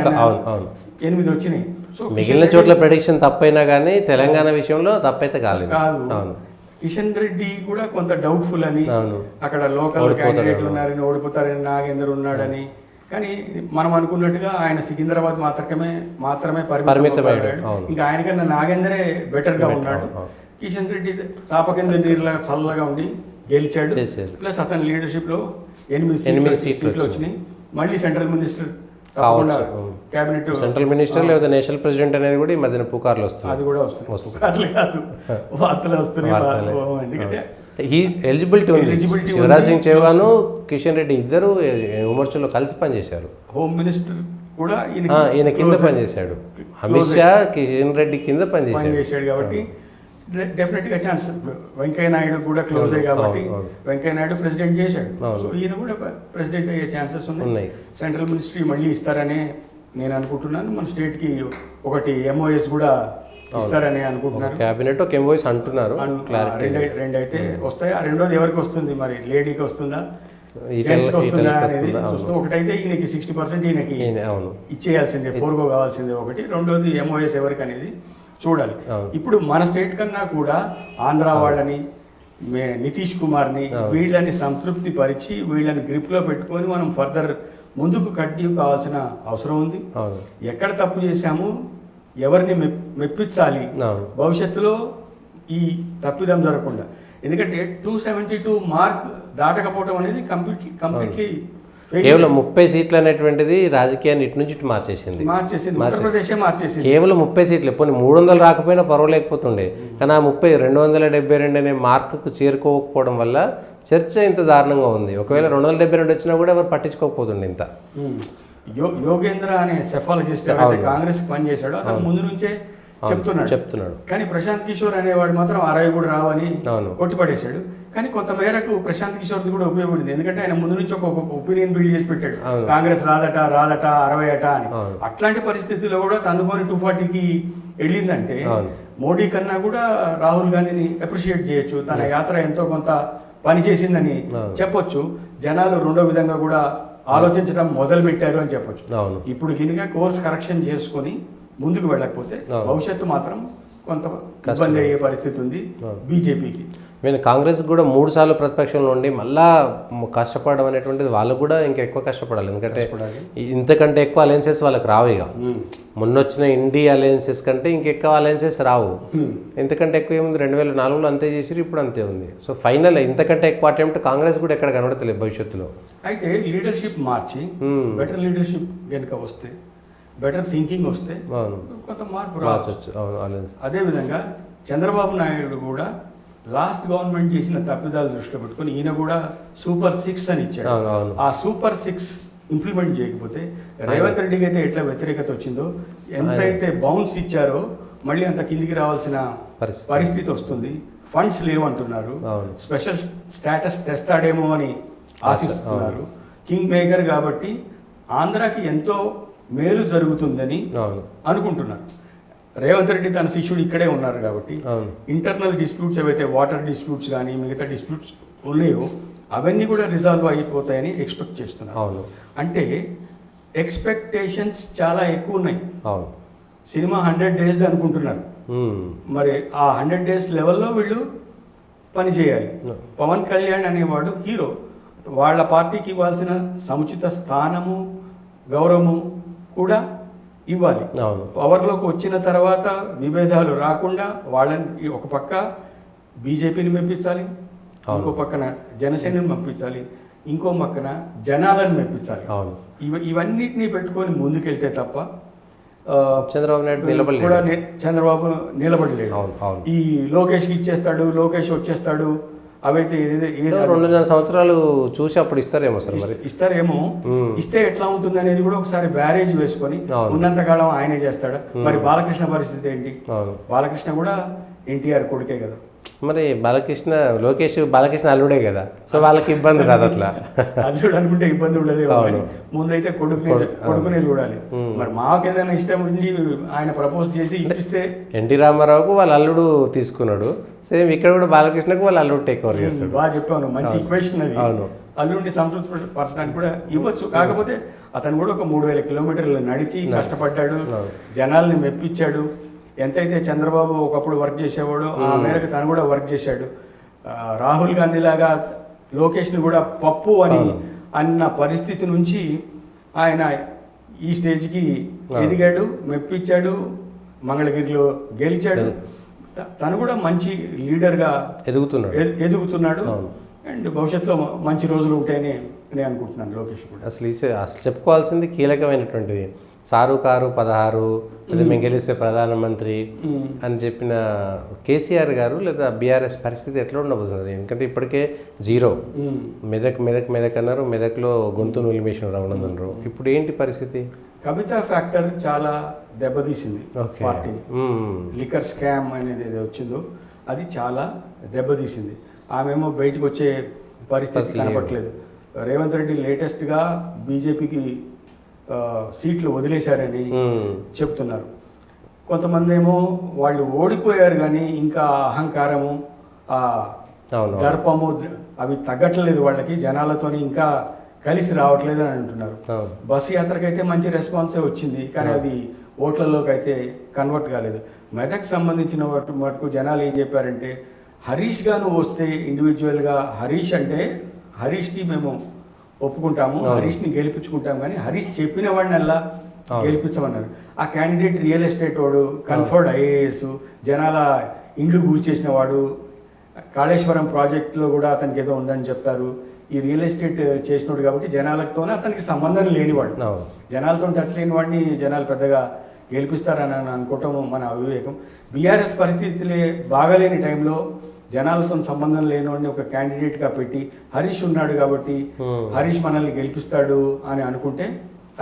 B: 8 వచ్చినాయి. సో
A: మిగిలిన చోట్ల ప్రెడిక్షన్ తప్పైనా కానీ తెలంగాణ విషయంలో తప్పైతే కాదు.
B: కిషన్ రెడ్డి కూడా కొంత డౌట్ఫుల్ అని, అక్కడ లోకల్ క్యాండిడేట్లు ఉన్నారని, ఓడిపోతారని, నాగేందర్ ఉన్నాడని. కానీ మనం అనుకున్నట్టుగా ఆయన సికింద్రాబాద్ మాత్రమే పరిమితమయ్యాడు. ఇంకా ఆయనకన్నా నాగేందరే బెటర్గా ఉన్నాడు. కిషన్ రెడ్డి చాప కింద నీరులా చల్లగా ఉండి గెలిచాడు. ప్లస్ అతని లీడర్షిప్లో 8 సీట్లు వచ్చినాయి. మళ్ళీ central minister cabinet,
A: central minister లేదా నేషనల్ ప్రెసిడెంట్ అనేది కూడా ఈ మధ్యన పుకార్లు వస్తుంది.
B: అది కూడా వస్తుంది, పుకార్లు కాదు, వార్తలు వస్తున్నాయి. ఎందుకంటే
A: ఎలిజిబిలిటీ శివరాజ్ సింగ్ చౌహాన్, కిషన్ రెడ్డి ఇద్దరు విమర్శల్లో కలిసి పనిచేశారు.
B: హోమ్ మినిస్టర్ కూడా
A: ఈయన కింద పనిచేశాడు. అమిత్ షా కిషన్ రెడ్డి కింద పనిచేశాడు
B: కాబట్టి డెఫినెట్గా ఛాన్స్. వెంకయ్య నాయుడు కూడా క్లోజ్ అయ్యి కాబట్టి వెంకయ్య నాయుడు ప్రెసిడెంట్ చేశాడు. సో ఈయన కూడా ప్రెసిడెంట్ అయ్యే ఛాన్సెస్ ఉన్నాయి. సెంట్రల్ మినిస్ట్రీ మళ్ళీ ఇస్తారనే నేను అనుకుంటున్నాను. మన స్టేట్కి ఒకటి MOS కూడా ఇస్తారని అనుకుంటున్నారు.
A: క్యాబినెట్ ఒక ఎంఓఎస్ అంటున్నారు.
B: రెండు అయితే వస్తాయి. ఆ రెండోది ఎవరికి వస్తుంది మరి, లేడీకి వస్తుందా జెంట్స్కి వస్తుందా అనేది చూస్తాం. ఒకటైతే ఈయనకి 60% ఈయనకి ఇచ్చేయాల్సిందే, ఫోర్గో కావాల్సిందే ఒకటి. రెండోది MOS ఎవరికి అనేది చూడాలి. ఇప్పుడు మన స్టేట్ కన్నా కూడా ఆంధ్ర వాళ్ళని, నితీష్ కుమార్ని, వీళ్ళని సంతృప్తి పరిచి వీళ్ళని గ్రిప్లో పెట్టుకొని మనం ఫర్దర్ ముందుకు కంటిన్యూ కావాల్సిన అవసరం ఉంది. ఎక్కడ తప్పు చేశాము, ఎవరిని మెప్పించాలి భవిష్యత్తులో ఈ తప్పిదం జరగకుండా. ఎందుకంటే 272 మార్క్ దాటకపోవడం అనేది కంప్లీట్లీ
A: కేవలం 30 సీట్లు అనేటువంటిది రాజకీయాన్ని ఇటు నుంచి ఇటు మార్చేసింది.
B: ఉత్తరప్రదేశ్ మార్చేసింది.
A: కేవలం 30 సీట్లు, పోనీ 300 రాకపోయినా పర్వాలేకపోతుండే. కానీ ఆ 272 అనే మార్కుకు చేరుకోకపోవడం వల్ల చర్చ ఇంత దారుణంగా ఉంది. ఒకవేళ 272 వచ్చినా కూడా ఎవరు పట్టించుకోకపోతుండే ఇంత.
B: యోగేంద్ర అనే సెఫాలజిస్ట్ కాంగ్రెస్ పనిచేశాడు, అతను ముందు నుంచే చెప్తున్నాడు. కానీ ప్రశాంత్ కిషోర్ అనేవాడు మాత్రం 60 కూడా రావని కొట్టిపడేశాడు. కానీ కొంత మేరకు ప్రశాంత్ కిషోర్ది కూడా ఉపయోగపడింది. ఎందుకంటే ఆయన ముందు నుంచి ఒక ఒపీనియన్ బిల్డ్ చేసి పెట్టాడు, కాంగ్రెస్ రాదట 60 అట అని. అట్లాంటి పరిస్థితుల్లో కూడా తనుకొని 240కి వెళ్ళిందంటే మోడీ కన్నా కూడా రాహుల్ గాంధీని అప్రిషియేట్ చేయొచ్చు. తన యాత్ర ఎంతో కొంత పనిచేసిందని చెప్పొచ్చు. జనాలు రెండో విధంగా కూడా ఆలోచించడం మొదలు పెట్టారు అని చెప్పొచ్చు.
A: అవును.
B: ఇప్పుడు గినిగా కోర్స్ కరెక్షన్ చేసుకొని ముందుకు వెళ్ళకపోతే భవిష్యత్తు మాత్రం కొంత ఇబ్బంది అయ్యే పరిస్థితి ఉంది బీజేపీకి.
A: నేను కాంగ్రెస్ కూడా 3 సార్లు ప్రతిపక్షంలో ఉండి మళ్ళా కష్టపడడం అనేటువంటిది వాళ్ళు కూడా ఇంకా ఎక్కువ కష్టపడాలి. ఎందుకంటే ఇంతకంటే ఎక్కువ అలయన్సెస్ వాళ్ళకి రావు. ఇక మొన్నొచ్చిన ఇండియా అలయన్సెస్ కంటే ఇంకెక్కువ అలయన్సెస్ రావు. ఇంతకంటే ఎక్కువ ఏముంది, 2004లో అంతే చేసిరు, ఇప్పుడు అంతే ఉంది. సో ఫైనల్ ఇంతకంటే ఎక్కువ అటెంప్ట్ కాంగ్రెస్ కూడా ఎక్కడ కనబడతలేదు భవిష్యత్తులో.
B: అయితే లీడర్షిప్ మార్చి బెటర్ లీడర్షిప్ కనుక వస్తే, బెటర్ థింకింగ్ వస్తే కొంత మార్పు రావచ్చు. అదేవిధంగా చంద్రబాబు నాయుడు కూడా లాస్ట్ గవర్నమెంట్ చేసిన తప్పిదాలు దృష్టిలో పెట్టుకొని ఈయన కూడా సూపర్ 6 అని ఇచ్చాడు. ఆ సూపర్ 6 ఇంప్లిమెంట్ చేయకపోతే రేవంత్ రెడ్డికి అయితే ఎట్లా వ్యతిరేకత వచ్చిందో, ఎంతైతే బౌన్స్ ఇచ్చారో మళ్ళీ అంత కిందికి రావాల్సిన పరిస్థితి వస్తుంది. ఫండ్స్ లేవంటున్నారు, స్పెషల్ స్టేటస్ తెస్తాడేమో అని ఆశిస్తున్నారు. కింగ్ మేకర్ కాబట్టి ఆంధ్రాకి ఎంతో మేలు జరుగుతుందని అనుకుంటున్నారు. రేవంత్ రెడ్డి తన శిష్యుడు ఇక్కడే ఉన్నారు కాబట్టి ఇంటర్నల్ డిస్ప్యూట్స్ ఏవైతే వాటర్ డిస్ప్యూట్స్ కానీ మిగతా డిస్ప్యూట్స్ ఉన్నాయో అవన్నీ కూడా రిజాల్వ్ అయిపోతాయని ఎక్స్పెక్ట్ చేస్తున్నారు. అంటే ఎక్స్పెక్టేషన్స్ చాలా ఎక్కువ ఉన్నాయి. సినిమా 100 days అనుకుంటున్నారు. మరి ఆ 100 days లెవెల్లో వీళ్ళు పని చేయాలి. పవన్ కళ్యాణ్ అనేవాడు హీరో. వాళ్ళ పార్టీకి ఇవ్వాల్సిన సముచిత స్థానము గౌరవము కూడా ఇవ్వాలి. పవర్లోకి వచ్చిన తర్వాత విభేదాలు రాకుండా వాళ్ళని ఒక పక్క బీజేపీని మెప్పించాలి, ఇంకో పక్కన జనసేనని మెప్పించాలి, ఇంకో పక్కన జనాలను మెప్పించాలి. ఇవన్నిటినీ పెట్టుకొని ముందుకెళ్తే తప్ప
A: చంద్రబాబు నాయుడు
B: కూడా చంద్రబాబు నిలబడలేడు. ఈ లోకేష్కి ఇచ్చేస్తాడు, లోకేష్ వచ్చేస్తాడు, అవైతే
A: 2.5 సంవత్సరాలు చూసి అప్పుడు ఇస్తారేమో సార్. మరి
B: ఇస్తారేమో. ఇస్తే ఎట్లా ఉంటుంది అనేది కూడా ఒకసారి బ్యారేజ్ వేసుకొని ఉన్నంతకాలం ఆయనే చేస్తాడు. మరి బాలకృష్ణ పరిస్థితి ఏంటి? బాలకృష్ణ కూడా ఎన్టీఆర్ కొడుకే కదా.
A: మరి బాలకృష్ణ అల్లుడే కదా, సో వాళ్ళకి ఇబ్బంది రాదు. అట్లా
B: అల్లుడు అనుకుంటే ఇబ్బంది ఉండదు. ముందైతే కొడుకునే చూడాలి. మరి మాకేదైనా ఇష్టం ఉంది ఆయన ప్రపోజ్ చేసి ఇప్పిస్తే,
A: ఎన్టీ రామారావుకు వాళ్ళ అల్లుడు తీసుకున్నాడు, సేమ్ ఇక్కడ కూడా బాలకృష్ణకు వాళ్ళ అల్లుడు టేక్ ఓవర్ చేస్తాడు.
B: బాగా చెప్పాను, మంచి ఈక్వేషన్ అది. అల్లుడిని సంతృప్తి పరచడానికి కూడా ఇవ్వచ్చు. కాకపోతే అతను కూడా ఒక 3000 కిలోమీటర్లు నడిచి కష్టపడ్డాడు, జనాల్ని మెప్పించాడు. ఎంతైతే చంద్రబాబు ఒకప్పుడు వర్క్ చేసేవాడో ఆ మేరకు తను కూడా వర్క్ చేశాడు. రాహుల్ గాంధీ లాగా లోకేష్ని కూడా పప్పు అని అన్న పరిస్థితి నుంచి ఆయన ఈ స్టేజ్కి ఎదిగాడు, మెప్పించాడు, మంగళగిరిలో గెలిచాడు. తను కూడా మంచి లీడర్గా ఎదుగుతున్నాడు. అండ్ భవిష్యత్తులో మంచి రోజులు ఉంటాయని నేను అనుకుంటున్నాను. లోకేష్ కూడా
A: అసలు చెప్పుకోవాల్సింది కీలకమైనటువంటిది. సారు కారు 16 అది మేము గెలిస్తే ప్రధానమంత్రి అని చెప్పిన కేసీఆర్ గారు లేదా బీఆర్ఎస్ పరిస్థితి ఎట్లా ఉండబోతుంది? ఎందుకంటే ఇప్పటికే 0 మెదక్ అన్నారు, మెదక్లో గొంతు నిలిమేషన్ రావడం. ఇప్పుడు ఏంటి పరిస్థితి?
B: కవిత ఫ్యాక్టర్ చాలా దెబ్బతీసింది పార్టీని. లిక్కర్ స్కామ్ అనేది ఏదో వచ్చిందో అది చాలా దెబ్బతీసింది. ఆమెమో బయటకు వచ్చే పరిస్థితి కనపట్లేదు. రేవంత్ రెడ్డి లేటెస్ట్గా బీజేపీకి సీట్లు వదిలేశారని చెప్తున్నారు. కొంతమంది ఏమో వాళ్ళు ఓడిపోయారు కానీ ఇంకా అహంకారము, దర్పము అవి తగ్గట్లేదు వాళ్ళకి, జనాలతోని ఇంకా కలిసి రావట్లేదు అని అంటున్నారు. బస్సు యాత్రకైతే మంచి రెస్పాన్సే వచ్చింది, కానీ అది ఓట్లలోకి అయితే కన్వర్ట్ కాలేదు. మెదక్ సంబంధించిన మటుకు జనాలు ఏం చెప్పారంటే, హరీష్ గాను వస్తే ఇండివిజువల్గా హరీష్కి మేము ఒప్పుకుంటాము, హరీష్ని గెలిపించుకుంటాము, కానీ హరీష్ చెప్పిన వాడినల్లా గెలిపించమన్నారు. ఆ క్యాండిడేట్ రియల్ ఎస్టేట్ వాడు, కన్ఫర్డ్ ఐఏఎస్, జనాల ఇండ్లు కూల్చేసిన వాడు, కాళేశ్వరం ప్రాజెక్టులో కూడా అతనికి ఏదో ఉందని చెప్తారు. ఈ రియల్ ఎస్టేట్ చేసినోడు కాబట్టి జనాలతోనే అతనికి సంబంధం లేనివాడు, జనాలతో టచ్ లేని వాడిని జనాలు పెద్దగా గెలిపిస్తారని అనుకోవటం మన అవివేకం. బీఆర్ఎస్ పరిస్థితులే బాగాలేని టైంలో జనాలతో సంబంధం లేనివాడిని ఒక క్యాండిడేట్గా పెట్టి హరీష్ ఉన్నాడు కాబట్టి హరీష్ మనల్ని గెలిపిస్తాడు అని అనుకుంటే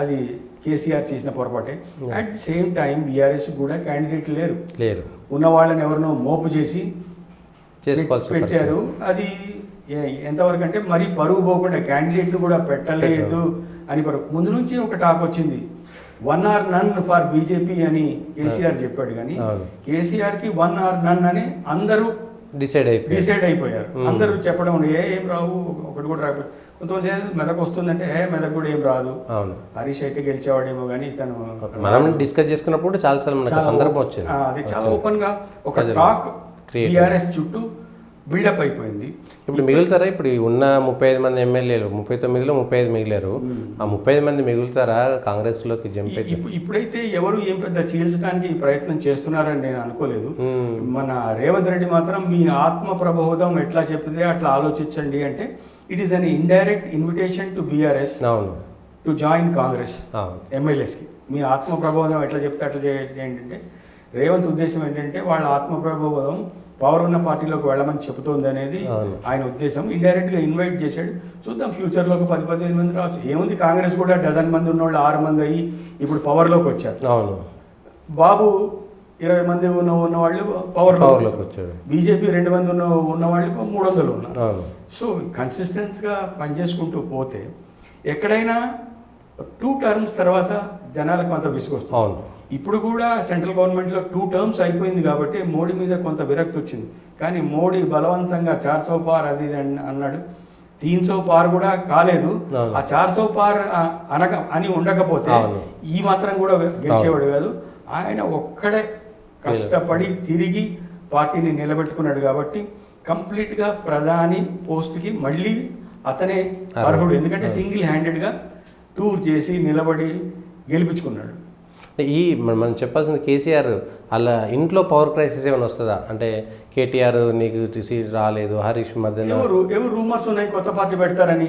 B: అది కేసీఆర్ చేసిన పొరపాటే. At the same time BRS కూడా క్యాండిడేట్ లేరు, ఉన్న వాళ్ళని ఎవరినో మోపు చేసి పెట్టారు. అది ఎంతవరకు అంటే మరీ పరుగు పోకుండా క్యాండిడేట్ కూడా పెట్టలేదు అని ముందు నుంచి ఒక టాక్ వచ్చింది. 1 or none ఫర్ బీజేపీ అని కేసీఆర్ చెప్పాడు, కానీ కేసీఆర్కి 1 or none అని అందరూ
A: డిసైడ్
B: అయిపోయారు. అందరూ చెప్పడం ఏం రావు, ఒకటి కూడా రాకపోయి కొంతమంది మెదక్ వస్తుందంటే మెదక్ కూడా ఏం రాదు.
A: అవును,
B: హరీష్ అయితే గెలిచేవాడేమో కానీ తను
A: మనం డిస్కస్ చేసుకున్నప్పుడు చాలాసార్లు మనకు సందర్భం వచ్చింది.
B: అది చాలా ఓపెన్ గా ఒక టాక్ టీఆర్ఎస్ చుట్టూ బిల్డప్ అయిపోయింది.
A: ఇప్పుడు మిగులుతారా? ఇప్పుడు ఉన్న 35 మంది ఎమ్మెల్యేలు 39లో 35 మిగిలారు. ఆ 35 మంది మిగులుతారా కాంగ్రెస్లోకి జంప్ అయితే?
B: ఇప్పుడైతే ఎవరు ఏం పెద్ద చీల్చడానికి ప్రయత్నం చేస్తున్నారని నేను అనుకోలేదు. మన రేవంత్ రెడ్డి మాత్రం మీ ఆత్మ ప్రబోధం ఎట్లా చెప్తే అట్లా ఆలోచించండి అంటే it is an indirect invitation to BRS to join Congress ఎమ్మెల్యేస్కి. మీ ఆత్మ ప్రబోధం ఎట్లా చెప్తే అట్లా చేయండి అంటే రేవంత్ ఉద్దేశం ఏంటంటే వాళ్ళ ఆత్మ ప్రబోధం పవర్ ఉన్న పార్టీలోకి వెళ్ళమని చెబుతోంది అనేది ఆయన ఉద్దేశం. ఇండైరెక్ట్ గా ఇన్వైట్ చేశాడు. చూద్దాం ఫ్యూచర్ లో 10-15 మంది రావచ్చు. ఏముంది, కాంగ్రెస్ కూడా డజన్ మంది ఉన్నవాళ్ళు 6 మంది అయ్యి ఇప్పుడు పవర్ లోకి వచ్చారు. బాబు 20 మంది ఉన్న వాళ్ళు పవర్ లోకి వచ్చారు. బీజేపీ 2 మంది ఉన్న వాళ్ళు 300 ఉన్నారు. సో కన్సిస్టెన్స్ గా పనిచేసుకుంటూ పోతే ఎక్కడైనా 2 టర్మ్స్ తర్వాత జనాలకు కొంత విసుగొస్తుంది. ఇప్పుడు కూడా సెంట్రల్ గవర్నమెంట్లో 2 టర్మ్స్ అయిపోయింది కాబట్టి మోడీ మీద కొంత విరక్తి వచ్చింది. కానీ మోడీ బలవంతంగా 400 పార్ అది అన్నాడు. 300 పార్ కూడా కాలేదు. ఆ 400 పార్ అని ఉండకపోతే ఈ మాత్రం కూడా గెలిచేవాడు కాదు. ఆయన ఒక్కడే కష్టపడి తిరిగి పార్టీని నిలబెట్టుకున్నాడు కాబట్టి కంప్లీట్గా ప్రధాని పోస్ట్కి మళ్ళీ అతనే అర్హుడు. ఎందుకంటే సింగిల్ హ్యాండెడ్గా టూర్ చేసి నిలబడి గెలిపించుకున్నాడు.
A: ఈ మనం చెప్పాల్సింది కేసీఆర్ అలా ఇంట్లో పవర్ క్రైసిస్ ఏమైనా వస్తుందా? అంటే కేటీఆర్ నీకు సీట్ రాలేదు, హరీష్ మధ్యన
B: ఎవరు రూమర్స్ ఉన్నాయి కొత్త పార్టీ పెడతారని.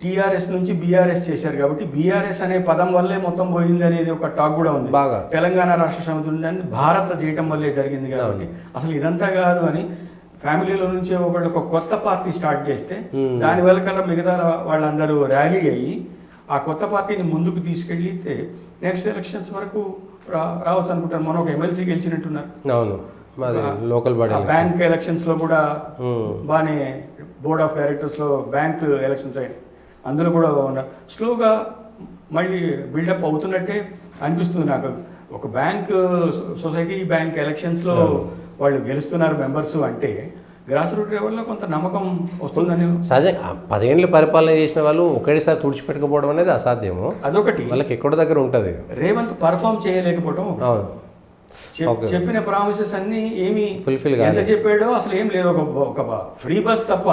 B: టీఆర్ఎస్ నుంచి బీఆర్ఎస్ చేశారు కాబట్టి బీఆర్ఎస్ అనే పదం వల్లే మొత్తం పోయింది అనేది ఒక టాక్ కూడా ఉంది.
A: బాగా
B: తెలంగాణ రాష్ట్ర సమితి ఉందని భారత్ చేయటం వల్లే జరిగింది కాబట్టి అసలు ఇదంతా కాదు అని ఫ్యామిలీలో నుంచి ఒక కొత్త పార్టీ స్టార్ట్ చేస్తే దాని వెనకాల మిగతా వాళ్ళందరూ ర్యాలీ అయ్యి ఆ కొత్త పార్టీని ముందుకు తీసుకెళ్లితే నెక్స్ట్ ఎలక్షన్స్ వరకు రావచ్చు అనుకుంటారు. మనం ఒక ఎమ్మెల్సీ గెలిచినట్టున్నారు.
A: అవును, లోకల్ బాడీ
B: బ్యాంక్ ఎలక్షన్స్ లో కూడా బాగానే బోర్డ్ ఆఫ్ డైరెక్టర్స్ లో బ్యాంక్ ఎలక్షన్స్ అయ్యాయి. అందులో కూడా ఉన్నారు. స్లోగా మళ్ళీ బిల్డప్ అవుతున్నట్టే అనిపిస్తుంది నాకు. ఒక బ్యాంక్ సొసైటీ బ్యాంక్ ఎలక్షన్స్ లో వాళ్ళు గెలుస్తున్నారు మెంబర్స్ అంటే గ్రాస్ రూట్ లెవెల్లో కొంత నమ్మకం వస్తుందని.
A: సహజంగా 10 ఏళ్ళు పరిపాలన చేసిన వాళ్ళు ఒకటేసారి తుడిచిపెట్టుకోవడం అనేది అసాధ్యము.
B: అదొకటి వాళ్ళకి
A: ఎక్కడో దగ్గర ఉంటుంది.
B: రేవంత్ పర్ఫామ్ చేయలేకపోవడం.
A: అవును,
B: చెప్పిన ప్రామిసెస్ అన్ని ఏమి
A: ఫుల్ఫిల్
B: ఎంత చెప్పాడో అసలు ఏం లేదు. ఒక ఫ్రీ బస్ తప్ప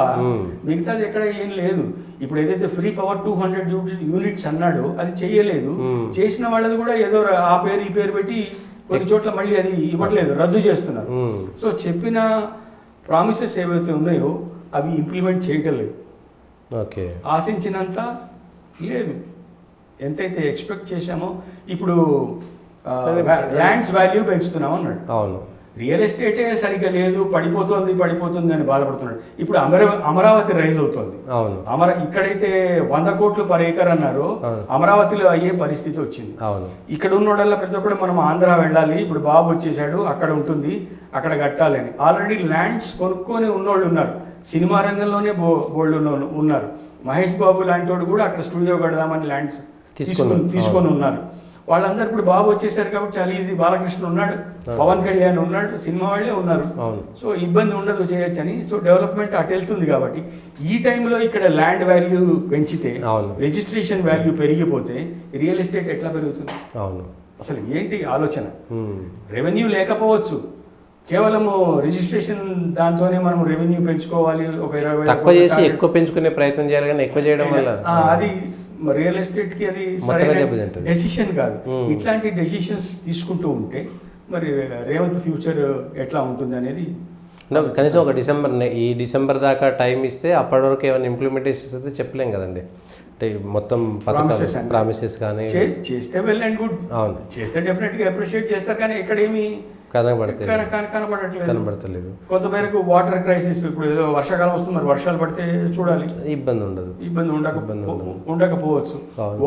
B: మిగతాది ఎక్కడ ఏం లేదు. ఇప్పుడు ఏదైతే ఫ్రీ పవర్ 200 యూనిట్స్ అన్నాడో అది చెయ్యలేదు. చేసిన వాళ్ళది కూడా ఏదో ఆ పేరు ఈ పేరు పెట్టి కొన్ని చోట్ల మళ్ళీ అది ఇవ్వట్లేదు, రద్దు చేస్తున్నారు. సో చెప్పిన ప్రామిసెస్ ఏవైతే ఉన్నాయో అవి ఇంప్లిమెంట్ చేయటం లేదు.
A: ఓకే,
B: ఆశించినంత లేదు. ఎంతైతే ఎక్స్పెక్ట్ చేశామో ఇప్పుడు ల్యాండ్స్ వాల్యూ పెంచుతున్నాం అన్నాడు.
A: అవును,
B: రియల్ ఎస్టేటే సరిగ్గా లేదు, పడిపోతుంది అని బాధపడుతున్నాడు. ఇప్పుడు అమరావతి రైజ్ అవుతుంది.
A: అవును,
B: ఇక్కడైతే 100 కోట్లు పర్ ఏకర్ అన్నారో అమరావతిలో అయ్యే పరిస్థితి వచ్చింది.
A: అవును, ఇక్కడ
B: ఉన్నోడల్లా ప్రతి ఒక్కరు మనం ఆంధ్ర వెళ్ళాలి, ఇప్పుడు బాబు వచ్చేసాడు అక్కడ ఉంటుంది అక్కడ కట్టాలి అని. ఆల్రెడీ ల్యాండ్స్ కొనుక్కొని ఉన్నోళ్ళు ఉన్నారు. సినిమా రంగంలోనే బోల్డ్ ఉన్నారు. మహేష్ బాబు లాంటి వాడు కూడా అక్కడ స్టూడియో కడదామని ల్యాండ్స్ తీసుకొని ఉన్నారు. వాళ్ళందరూ ఇప్పుడు బాబు వచ్చేసారు కాబట్టి చాలా ఈజీ. బాలకృష్ణ ఉన్నాడు, పవన్ కళ్యాణ్ ఉన్నాడు, సినిమా వాళ్ళే ఉన్నారు. సో ఇబ్బంది ఉండదు, చేయొచ్చని. సో డెవలప్మెంట్ అటు వెళ్తుంది కాబట్టి ఈ టైంలో ఇక్కడ ల్యాండ్ వాల్యూ పెంచితే, రిజిస్ట్రేషన్ వాల్యూ పెరిగిపోతే రియల్ ఎస్టేట్ ఎట్లా పెరుగుతుంది?
A: అవును,
B: అసలు ఏంటి ఆలోచన? రెవెన్యూ లేకపోవచ్చు, కేవలము రిజిస్ట్రేషన్ దాంతోనే మనం రెవెన్యూ పెంచుకోవాలి. ఒక 20
A: తక్కువ చేసి ఎక్కువ పెంచుకునే ప్రయత్నం చేయాలి, కానీ ఎక్కువ చేయడం వల్ల
B: అది రియల్ ఎస్టేట్ కి అది డెసిషన్ కాదు. ఇట్లాంటి డెసిషన్స్ తీసుకుంటూ ఉంటే మరి రేవంత్ ఫ్యూచర్ ఎట్లా ఉంటుంది అనేది.
A: కనీసం ఒక ఈ డిసెంబర్ దాకా టైం ఇస్తే అప్పటి వరకు ఏమైనా ఇంప్లిమెంటేషన్స్ అయితే చెప్పలేం కదండి. అంటే మొత్తం ప్రామిసెస్ కానీ
B: చేస్తే వెల్ అండ్ గుడ్. అవును, చేస్తే డెఫినెట్ గా అప్రిషియేట్ చేస్తారు. కానీ ఎక్కడేమి కనబడతలేదు. కొంతమేరకు వాటర్ క్రైసిస్, ఇప్పుడు ఏదో వర్షాకాలం వస్తున్నారు, వర్షాలు పడితే చూడాలి, ఇబ్బంది ఉండకపోవచ్చు.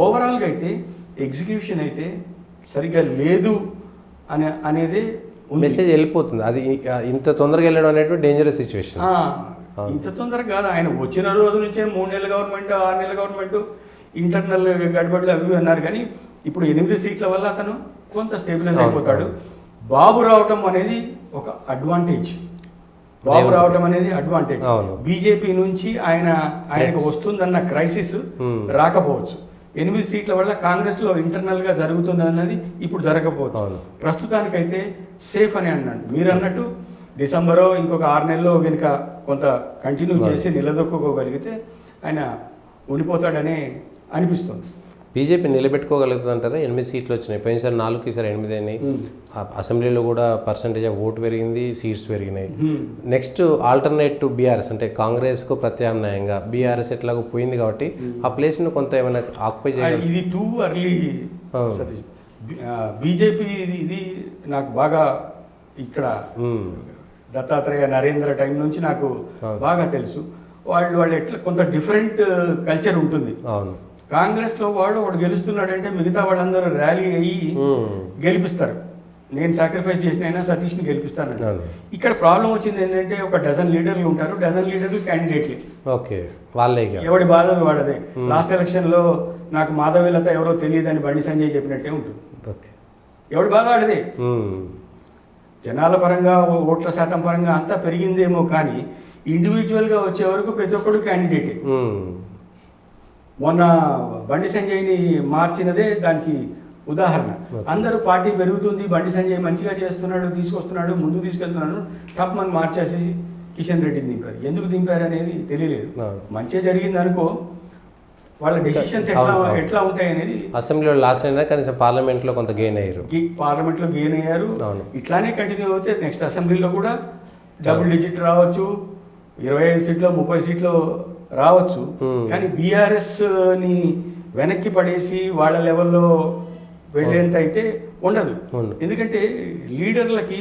B: ఓవరాల్ గా అయితే ఎగ్జిక్యూషన్ అయితే సరిగ్గా లేదు అనేది
A: మెసేజ్ వెళ్ళిపోతుంది. అది ఇంత తొందరగా వెళ్ళడం అనేది డేంజరస్ సిచ్యువేషన్.
B: ఇంత తొందరగా కాదు. ఆయన వచ్చిన రోజు నుంచే 3 నెలల గవర్నమెంట్ 6 నెలల గవర్నమెంట్ ఇంటర్నల్ గడబడులు అవి అన్నారు. కానీ ఇప్పుడు 8 సీట్ల వల్ల అతను కొంత స్టేబిలైజ్ అయిపోతాడు. బాబు రావటం అనేది ఒక అడ్వాంటేజ్. బాబు రావడం అనేది అడ్వాంటేజ్.
A: అవును.
B: బీజేపీ నుంచి ఆయనకు వస్తుందన్న క్రైసిస్ రాకపోవచ్చు. 8 సీట్ల వల్ల కాంగ్రెస్ లో ఇంటర్నల్ గా జరుగుతుంది అన్నది ఇప్పుడు జరగకపోవచ్చు. ప్రస్తుతానికైతే సేఫ్ అని అన్నాడు. మీరు అన్నట్టు డిసెంబరో ఇంకొక 6 నెలల్లో కనుక కొంత కంటిన్యూ చేసి నిలదొక్కుకోగలిగితే ఆయన ఉండిపోతాడనే అనిపిస్తుంది.
A: బీజేపీ నిలబెట్టుకోగలుగుతుంది అంటారా? 8 సీట్లు వచ్చినాయి, పోయినసారి 4, ఈసారి 8 అయినాయి. అసెంబ్లీలో కూడా పర్సంటేజ్ ఆఫ్ ఓటు పెరిగింది, సీట్స్ పెరిగినాయి. నెక్స్ట్ ఆల్టర్నేట్ టు బీఆర్ఎస్ అంటే కాంగ్రెస్కు ప్రత్యామ్నాయంగా బీఆర్ఎస్ ఎట్లాగో పోయింది కాబట్టి ఆ ప్లేస్ను కొంత ఏమైనా ఆక్యుపై చేయాలి.
B: ఇది టూ అర్లీ సతీష్. బీజేపీ ఇది నాకు బాగా ఇక్కడ దత్తాత్రేయ నరేంద్ర టైం నుంచి నాకు బాగా తెలుసు. వాళ్ళు ఎట్లా కొంత డిఫరెంట్ కల్చర్ ఉంటుంది.
A: అవును.
B: కాంగ్రెస్ లో వాడు గెలుస్తున్నాడంటే మిగతా వాళ్ళందరూ ర్యాలీ అయ్యి గెలిపిస్తారు. నేను సాక్రిఫైస్ చేసిన సతీష్ని గెలిపిస్తాను. ఇక్కడ ప్రాబ్లం వచ్చింది ఏంటంటే ఒక డజన్ లీడర్లు ఉంటారు, డజన్ లీడర్లు క్యాండిడేట్లే.
A: ఓకే, వాళ్ళే
B: ఎవడి బాధ వాడదే. లాస్ట్ ఎలక్షన్ లో నాకు మాధవీలత ఎవరో తెలియదని బండి సంజయ్ చెప్పినట్టే ఉంటుంది. ఎవడి బాధ వాడదే. జనాల పరంగా ఓట్ల శాతం పరంగా అంతా పెరిగిందేమో కానీ ఇండివిజువల్గా వచ్చే వరకు ప్రతి ఒక్కడు క్యాండిడేటే. మొన్న బండి సంజయ్ని మార్చినదే దానికి ఉదాహరణ. అందరూ పార్టీ పెరుగుతుంది, బండి సంజయ్ మంచిగా చేస్తున్నాడు, తీసుకొస్తున్నాడు, ముందుకు తీసుకెళ్తున్నాడు, టాప్ మన్ మార్చేసి కిషన్ రెడ్డిని దింపారు. ఎందుకు దింపారు అనేది తెలియలేదు. మంచిగా జరిగింది అనుకో, వాళ్ళ డెసిషన్స్ ఎట్లా ఉంటాయి అనేది.
A: అసెంబ్లీలో లాస్ట్ అయినా కనీసం పార్లమెంట్లో కొంత గెయిన్ అయ్యారు.
B: పార్లమెంట్లో గెయిన్ అయ్యారు. ఇట్లానే కంటిన్యూ అవుతే నెక్స్ట్ అసెంబ్లీలో కూడా డబుల్ డిజిట్ రావచ్చు, 25 సీట్లు 30 సీట్లు రావచ్చు. కానీ బీఆర్ఎస్ ని వెనక్కి పడేసి వాళ్ళ లెవెల్లో వెళ్ళేంత అయితే ఉండదు. ఎందుకంటే లీడర్లకి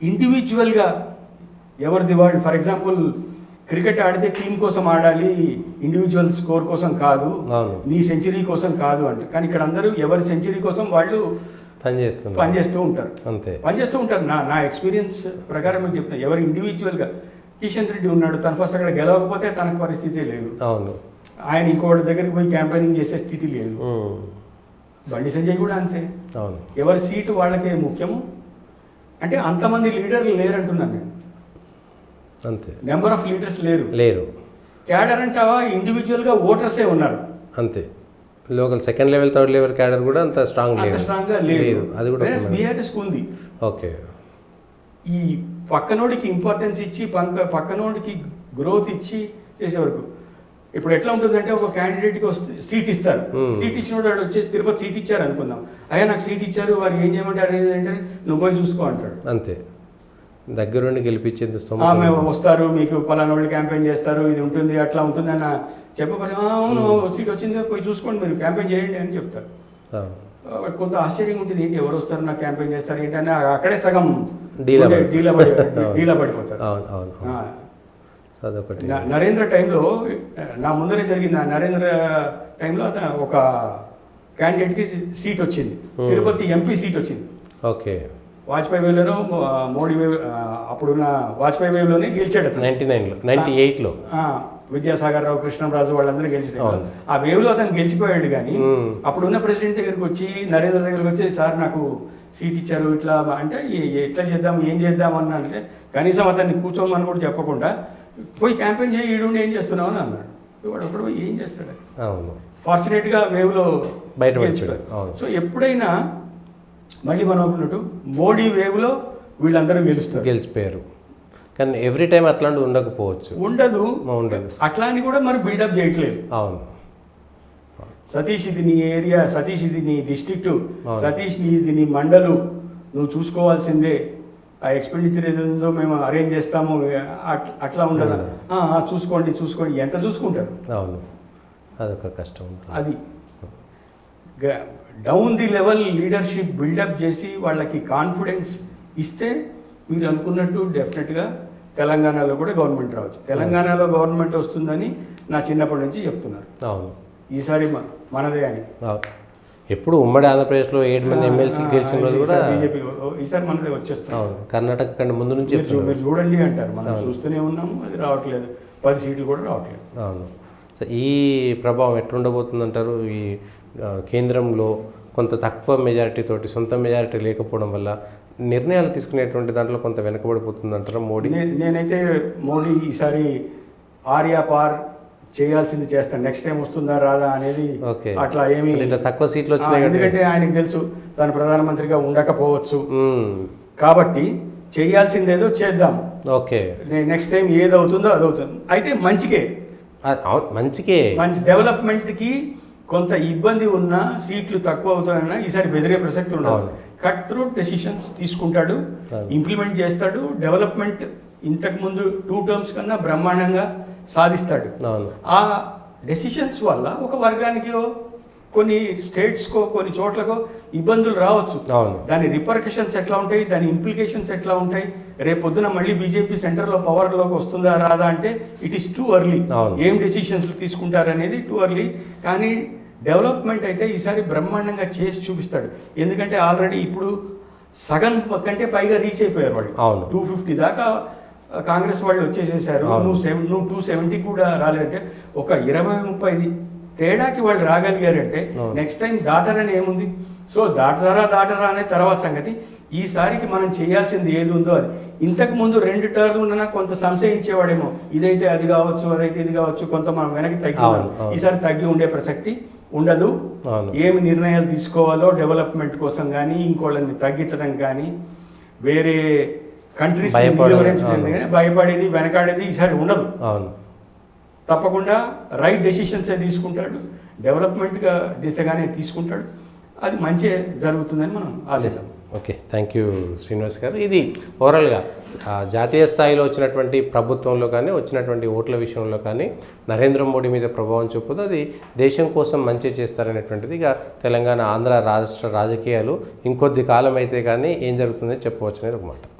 B: ఇండివిజువల్గా ఎవరిది వాళ్ళు, ఫర్ ఎగ్జాంపుల్ క్రికెట్ ఆడితే టీం కోసం ఆడాలి, ఇండివిజువల్ స్కోర్ కోసం కాదు, నీ సెంచరీ కోసం కాదు అంటే. కానీ ఇక్కడ అందరూ ఎవరి సెంచరీ కోసం వాళ్ళు పనిచేస్తూ ఉంటారు. నా ఎక్స్పీరియన్స్ ప్రకారం మీకు చెప్తాను. ఎవరు ఇండివిజువల్గా, కిషన్ రెడ్డి ఉన్నాడు, తను ఫస్ట్ అక్కడ గెలవకపోతే తనకు పరిస్థితి లేదు. ఆయన ఇంకోటి దగ్గరికి పోయి క్యాంపెయినింగ్ చేసే స్థితి లేదు. బండి సంజయ్ కూడా అంతే. ఎవరి సీటు వాళ్ళకే ముఖ్యము. అంటే అంతమంది లీడర్లు లేరంటున్నాను నేను.
A: అంతే,
B: నెంబర్ ఆఫ్ లీడర్స్ లేరు. క్యాడర్ అంటావా, ఇండివిజువల్గా ఓటర్సే ఉన్నారు అంతే.
A: Local second level, third level cadre కూడా అంత స్ట్రాంగ్గా లేదు. అది కూడా
B: బీఆర్ఎస్కి ఉంది.
A: ఓకే,
B: ఈ పక్కనోడికి ఇంపార్టెన్స్ ఇచ్చి పక్కనోడికి గ్రోత్ ఇచ్చి చేసే వరకు. ఇప్పుడు ఎట్లా ఉంటుందంటే ఒక క్యాండిడేట్కి సీట్ ఇస్తారు, సీట్ ఇచ్చినోడు వాడు వచ్చేసి తిరుపతి సీట్ ఇచ్చారు అనుకుందాం, అయ్యా నాకు సీట్ ఇచ్చారు, వారు ఏం చేయమంటారు ఏంటంటే నువ్వు పోయి చూసుకో అంటాడు.
A: అంతే, దగ్గరుండి గెలిపించేంత
B: మేము వస్తారు, మీకు పలానా వాళ్ళు క్యాంపెయిన్ చేస్తారు, ఇది ఉంటుంది అట్లా ఉంటుంది అని చెప్పకపోతే అవును సీట్ వచ్చింది పోయి చూసుకోండి, మీరు క్యాంపెయిన్ చేయండి అని చెప్తారు. కొంత ఆశ్చర్యంగా ఉంటుంది, ఏంటి ఎవరు వస్తారు నాకు క్యాంపెయిన్ చేస్తారు ఏంటని అక్కడే సగం డీలా పడిపోతారు. నరేంద్ర టైంలో నా ముందరే జరిగింది. నరేంద్ర టైంలో అతను ఒక క్యాండిడేట్కి సీట్ వచ్చింది, తిరుపతి ఎంపీ సీట్ వచ్చింది.
A: ఓకే,
B: వాజ్పేయి వేవ్లోనో మోడీ వేవ్, అప్పుడున్న వాజ్పేయి వేవ్లోనే గెలిచాడు.
A: 98లో
B: విద్యాసాగర్ రావు, కృష్ణంరాజు వాళ్ళందరూ గెలిచాడు. ఆ వేవ్లో అతను గెలిచిపోయాడు. కానీ అప్పుడున్న ప్రెసిడెంట్ దగ్గరికి వచ్చి, నరేంద్ర దగ్గరికి వచ్చి, సార్ నాకు సీట్ ఇచ్చారు ఇట్లా అంటే ఎట్లా చేద్దాం ఏం చేద్దాం అని అంటే కనీసం అతన్ని కూర్చోమని కూడా చెప్పకుండా పోయి క్యాంపెయిన్ చేయి, ఈడుండి ఏం చేస్తున్నావు అని అన్నాడు. వాడు అప్పుడు ఏం చేస్తాడు. ఫార్చునేట్గా వేవ్లో
A: బయట.
B: సో ఎప్పుడైనా మళ్ళీ మనం అనుకున్నట్టు మోడీ వేవ్లో వీళ్ళందరూ గెలిచిపోయారు.
A: కానీ ఎవ్రీ టైం అట్లాంటివి ఉండదు.
B: అట్లా అని కూడా మరి బిల్డప్ చేయట్లేదు.
A: అవును,
B: సతీష్ ఇది నీ ఏరియా, సతీష్ ఇది నీ డిస్ట్రిక్ట్, సతీష్ ఇది నీ మండలు, నువ్వు చూసుకోవాల్సిందే, ఆ ఎక్స్పెండిచర్ ఏదో మేము అరేంజ్ చేస్తాము అట్లా ఉండదు. చూసుకోండి ఎంత చూసుకుంటారు.
A: అవును, అదొక కష్టం.
B: అది down the level leadership buildup చేసి వాళ్ళకి కాన్ఫిడెన్స్ ఇస్తే మీరు అనుకున్నట్టు డెఫినెట్గా తెలంగాణలో కూడా గవర్నమెంట్ రావచ్చు. తెలంగాణలో గవర్నమెంట్ వస్తుందని నా చిన్నప్పటి నుంచి చెప్తున్నారు.
A: అవును,
B: ఈసారి మనదే అని.
A: ఎప్పుడు ఉమ్మడి ఆంధ్రప్రదేశ్లో 7 మంది ఎమ్మెల్సీలు గెలిచిన రోజు కూడా
B: బీజేపీ ఈసారి మనదే వచ్చేస్తాం.
A: కర్ణాటక కంటే ముందు నుంచి
B: మీరు చూడండి అంటారు, మనం చూస్తూనే ఉన్నాము, అది రావట్లేదు. 10 సీట్లు కూడా రావట్లేదు.
A: అవును, సో ఈ ప్రభావం ఎట్లుండబోతుంది అంటారు? ఈ కేంద్రంలో కొంత తక్కువ మెజారిటీ తోటి, సొంత మెజారిటీ లేకపోవడం వల్ల నిర్ణయాలు తీసుకునేటువంటి దాంట్లో కొంత వెనుకబడిపోతుంది అంటారా మోడీ?
B: నేనైతే మోడీ ఈసారి ఆర్యా పార్ చేయాల్సింది చేస్తాను, నెక్స్ట్ టైం వస్తుందా రాదా అనేది
A: ఓకే.
B: అట్లా ఏమి
A: ఇట్లా తక్కువ సీట్లు వచ్చినాయి
B: ఎందుకంటే ఆయనకు తెలుసు తను ప్రధానమంత్రిగా ఉండకపోవచ్చు, కాబట్టి చేయాల్సిందేదో చేద్దాం,
A: ఓకే
B: నెక్స్ట్ టైం ఏదవుతుందో అదవుతుంది. అయితే మంచికే,
A: మంచికే,
B: మంచి డెవలప్మెంట్కి కొంత ఇబ్బంది ఉన్నా, సీట్లు తక్కువ అవుతాయన్నా ఈసారి బెదిరే ప్రసక్తి ఉండదు. కట్ త్రూ డెసిషన్స్ తీసుకుంటాడు, ఇంప్లిమెంట్ చేస్తాడు, డెవలప్మెంట్ ఇంతకు ముందు 2 టర్మ్స్ కన్నా బ్రహ్మాండంగా సాధిస్తాడు. ఆ డెసిషన్స్ వల్ల ఒక వర్గానికో కొన్ని స్టేట్స్కో కొన్ని చోట్లకో ఇబ్బందులు రావచ్చు. దాని రిపర్కషన్స్ ఎట్లా ఉంటాయి, దాని ఇంప్లికేషన్స్ ఎట్లా ఉంటాయి, రేపొద్దున మళ్ళీ బీజేపీ సెంటర్లో పవర్లోకి వస్తుందా రాదా అంటే ఇట్ ఈస్ టూ ఎర్లీ. ఏం డెసిషన్స్ తీసుకుంటారనేది టూ ఎర్లీ. కానీ డెవలప్మెంట్ అయితే ఈసారి బ్రహ్మాండంగా చేసి చూపిస్తాడు. ఎందుకంటే ఆల్రెడీ ఇప్పుడు సగం కంటే పైగా రీచ్ అయిపోయారు వాళ్ళు. 250 దాకా కాంగ్రెస్ వాళ్ళు వచ్చేసేసారు. నువ్వు 270 కూడా రాలేదంటే ఒక 20-30 తేడాకి వాళ్ళు రాగలిగారంటే నెక్స్ట్ టైం దాటరని ఏముంది. సో దాటరా అనే తర్వాత సంగతి. ఈసారికి మనం చేయాల్సింది ఏది ఉందో అది. ఇంతకు ముందు 2 టర్మ్లు ఉన్నా కొంత సంశయించేవాడేమో, ఇదైతే అది కావచ్చు, అదైతే ఇది కావచ్చు, కొంత మనం వెనక్కి తగ్గి. ఈసారి తగ్గి ఉండే ప్రసక్తి ఉండదు. ఏమి నిర్ణయాలు తీసుకోవాలో డెవలప్మెంట్ కోసం కానీ, ఇంకోళ్ళని తగ్గించడం కానీ, వేరే కంట్రీస్ భయపడేది వెనకాడేది ఈసారి ఉండదు. తప్పకుండా రైట్ డెసిషన్సే తీసుకుంటాడు, డెవలప్మెంట్గా దిశగానే తీసుకుంటాడు. అది మంచి జరుగుతుందని మనం ఆశిద్దాం.
A: ఓకే, థ్యాంక్ యూ శ్రీనివాస్ గారు. ఇది ఓవరాల్గా జాతీయ స్థాయిలో వచ్చినటువంటి ప్రభుత్వంలో కానీ, వచ్చినటువంటి ఓట్ల విషయంలో కానీ నరేంద్ర మోడీ మీద ప్రభావం చూపుతూ అది దేశం కోసం మంచి చేస్తారనేటువంటిది. ఇక తెలంగాణ ఆంధ్ర రాష్ట్ర రాజకీయాలు ఇంకొద్ది కాలం అయితే కానీ ఏం జరుగుతుందో చెప్పవచ్చు అనేది ఒక మాట.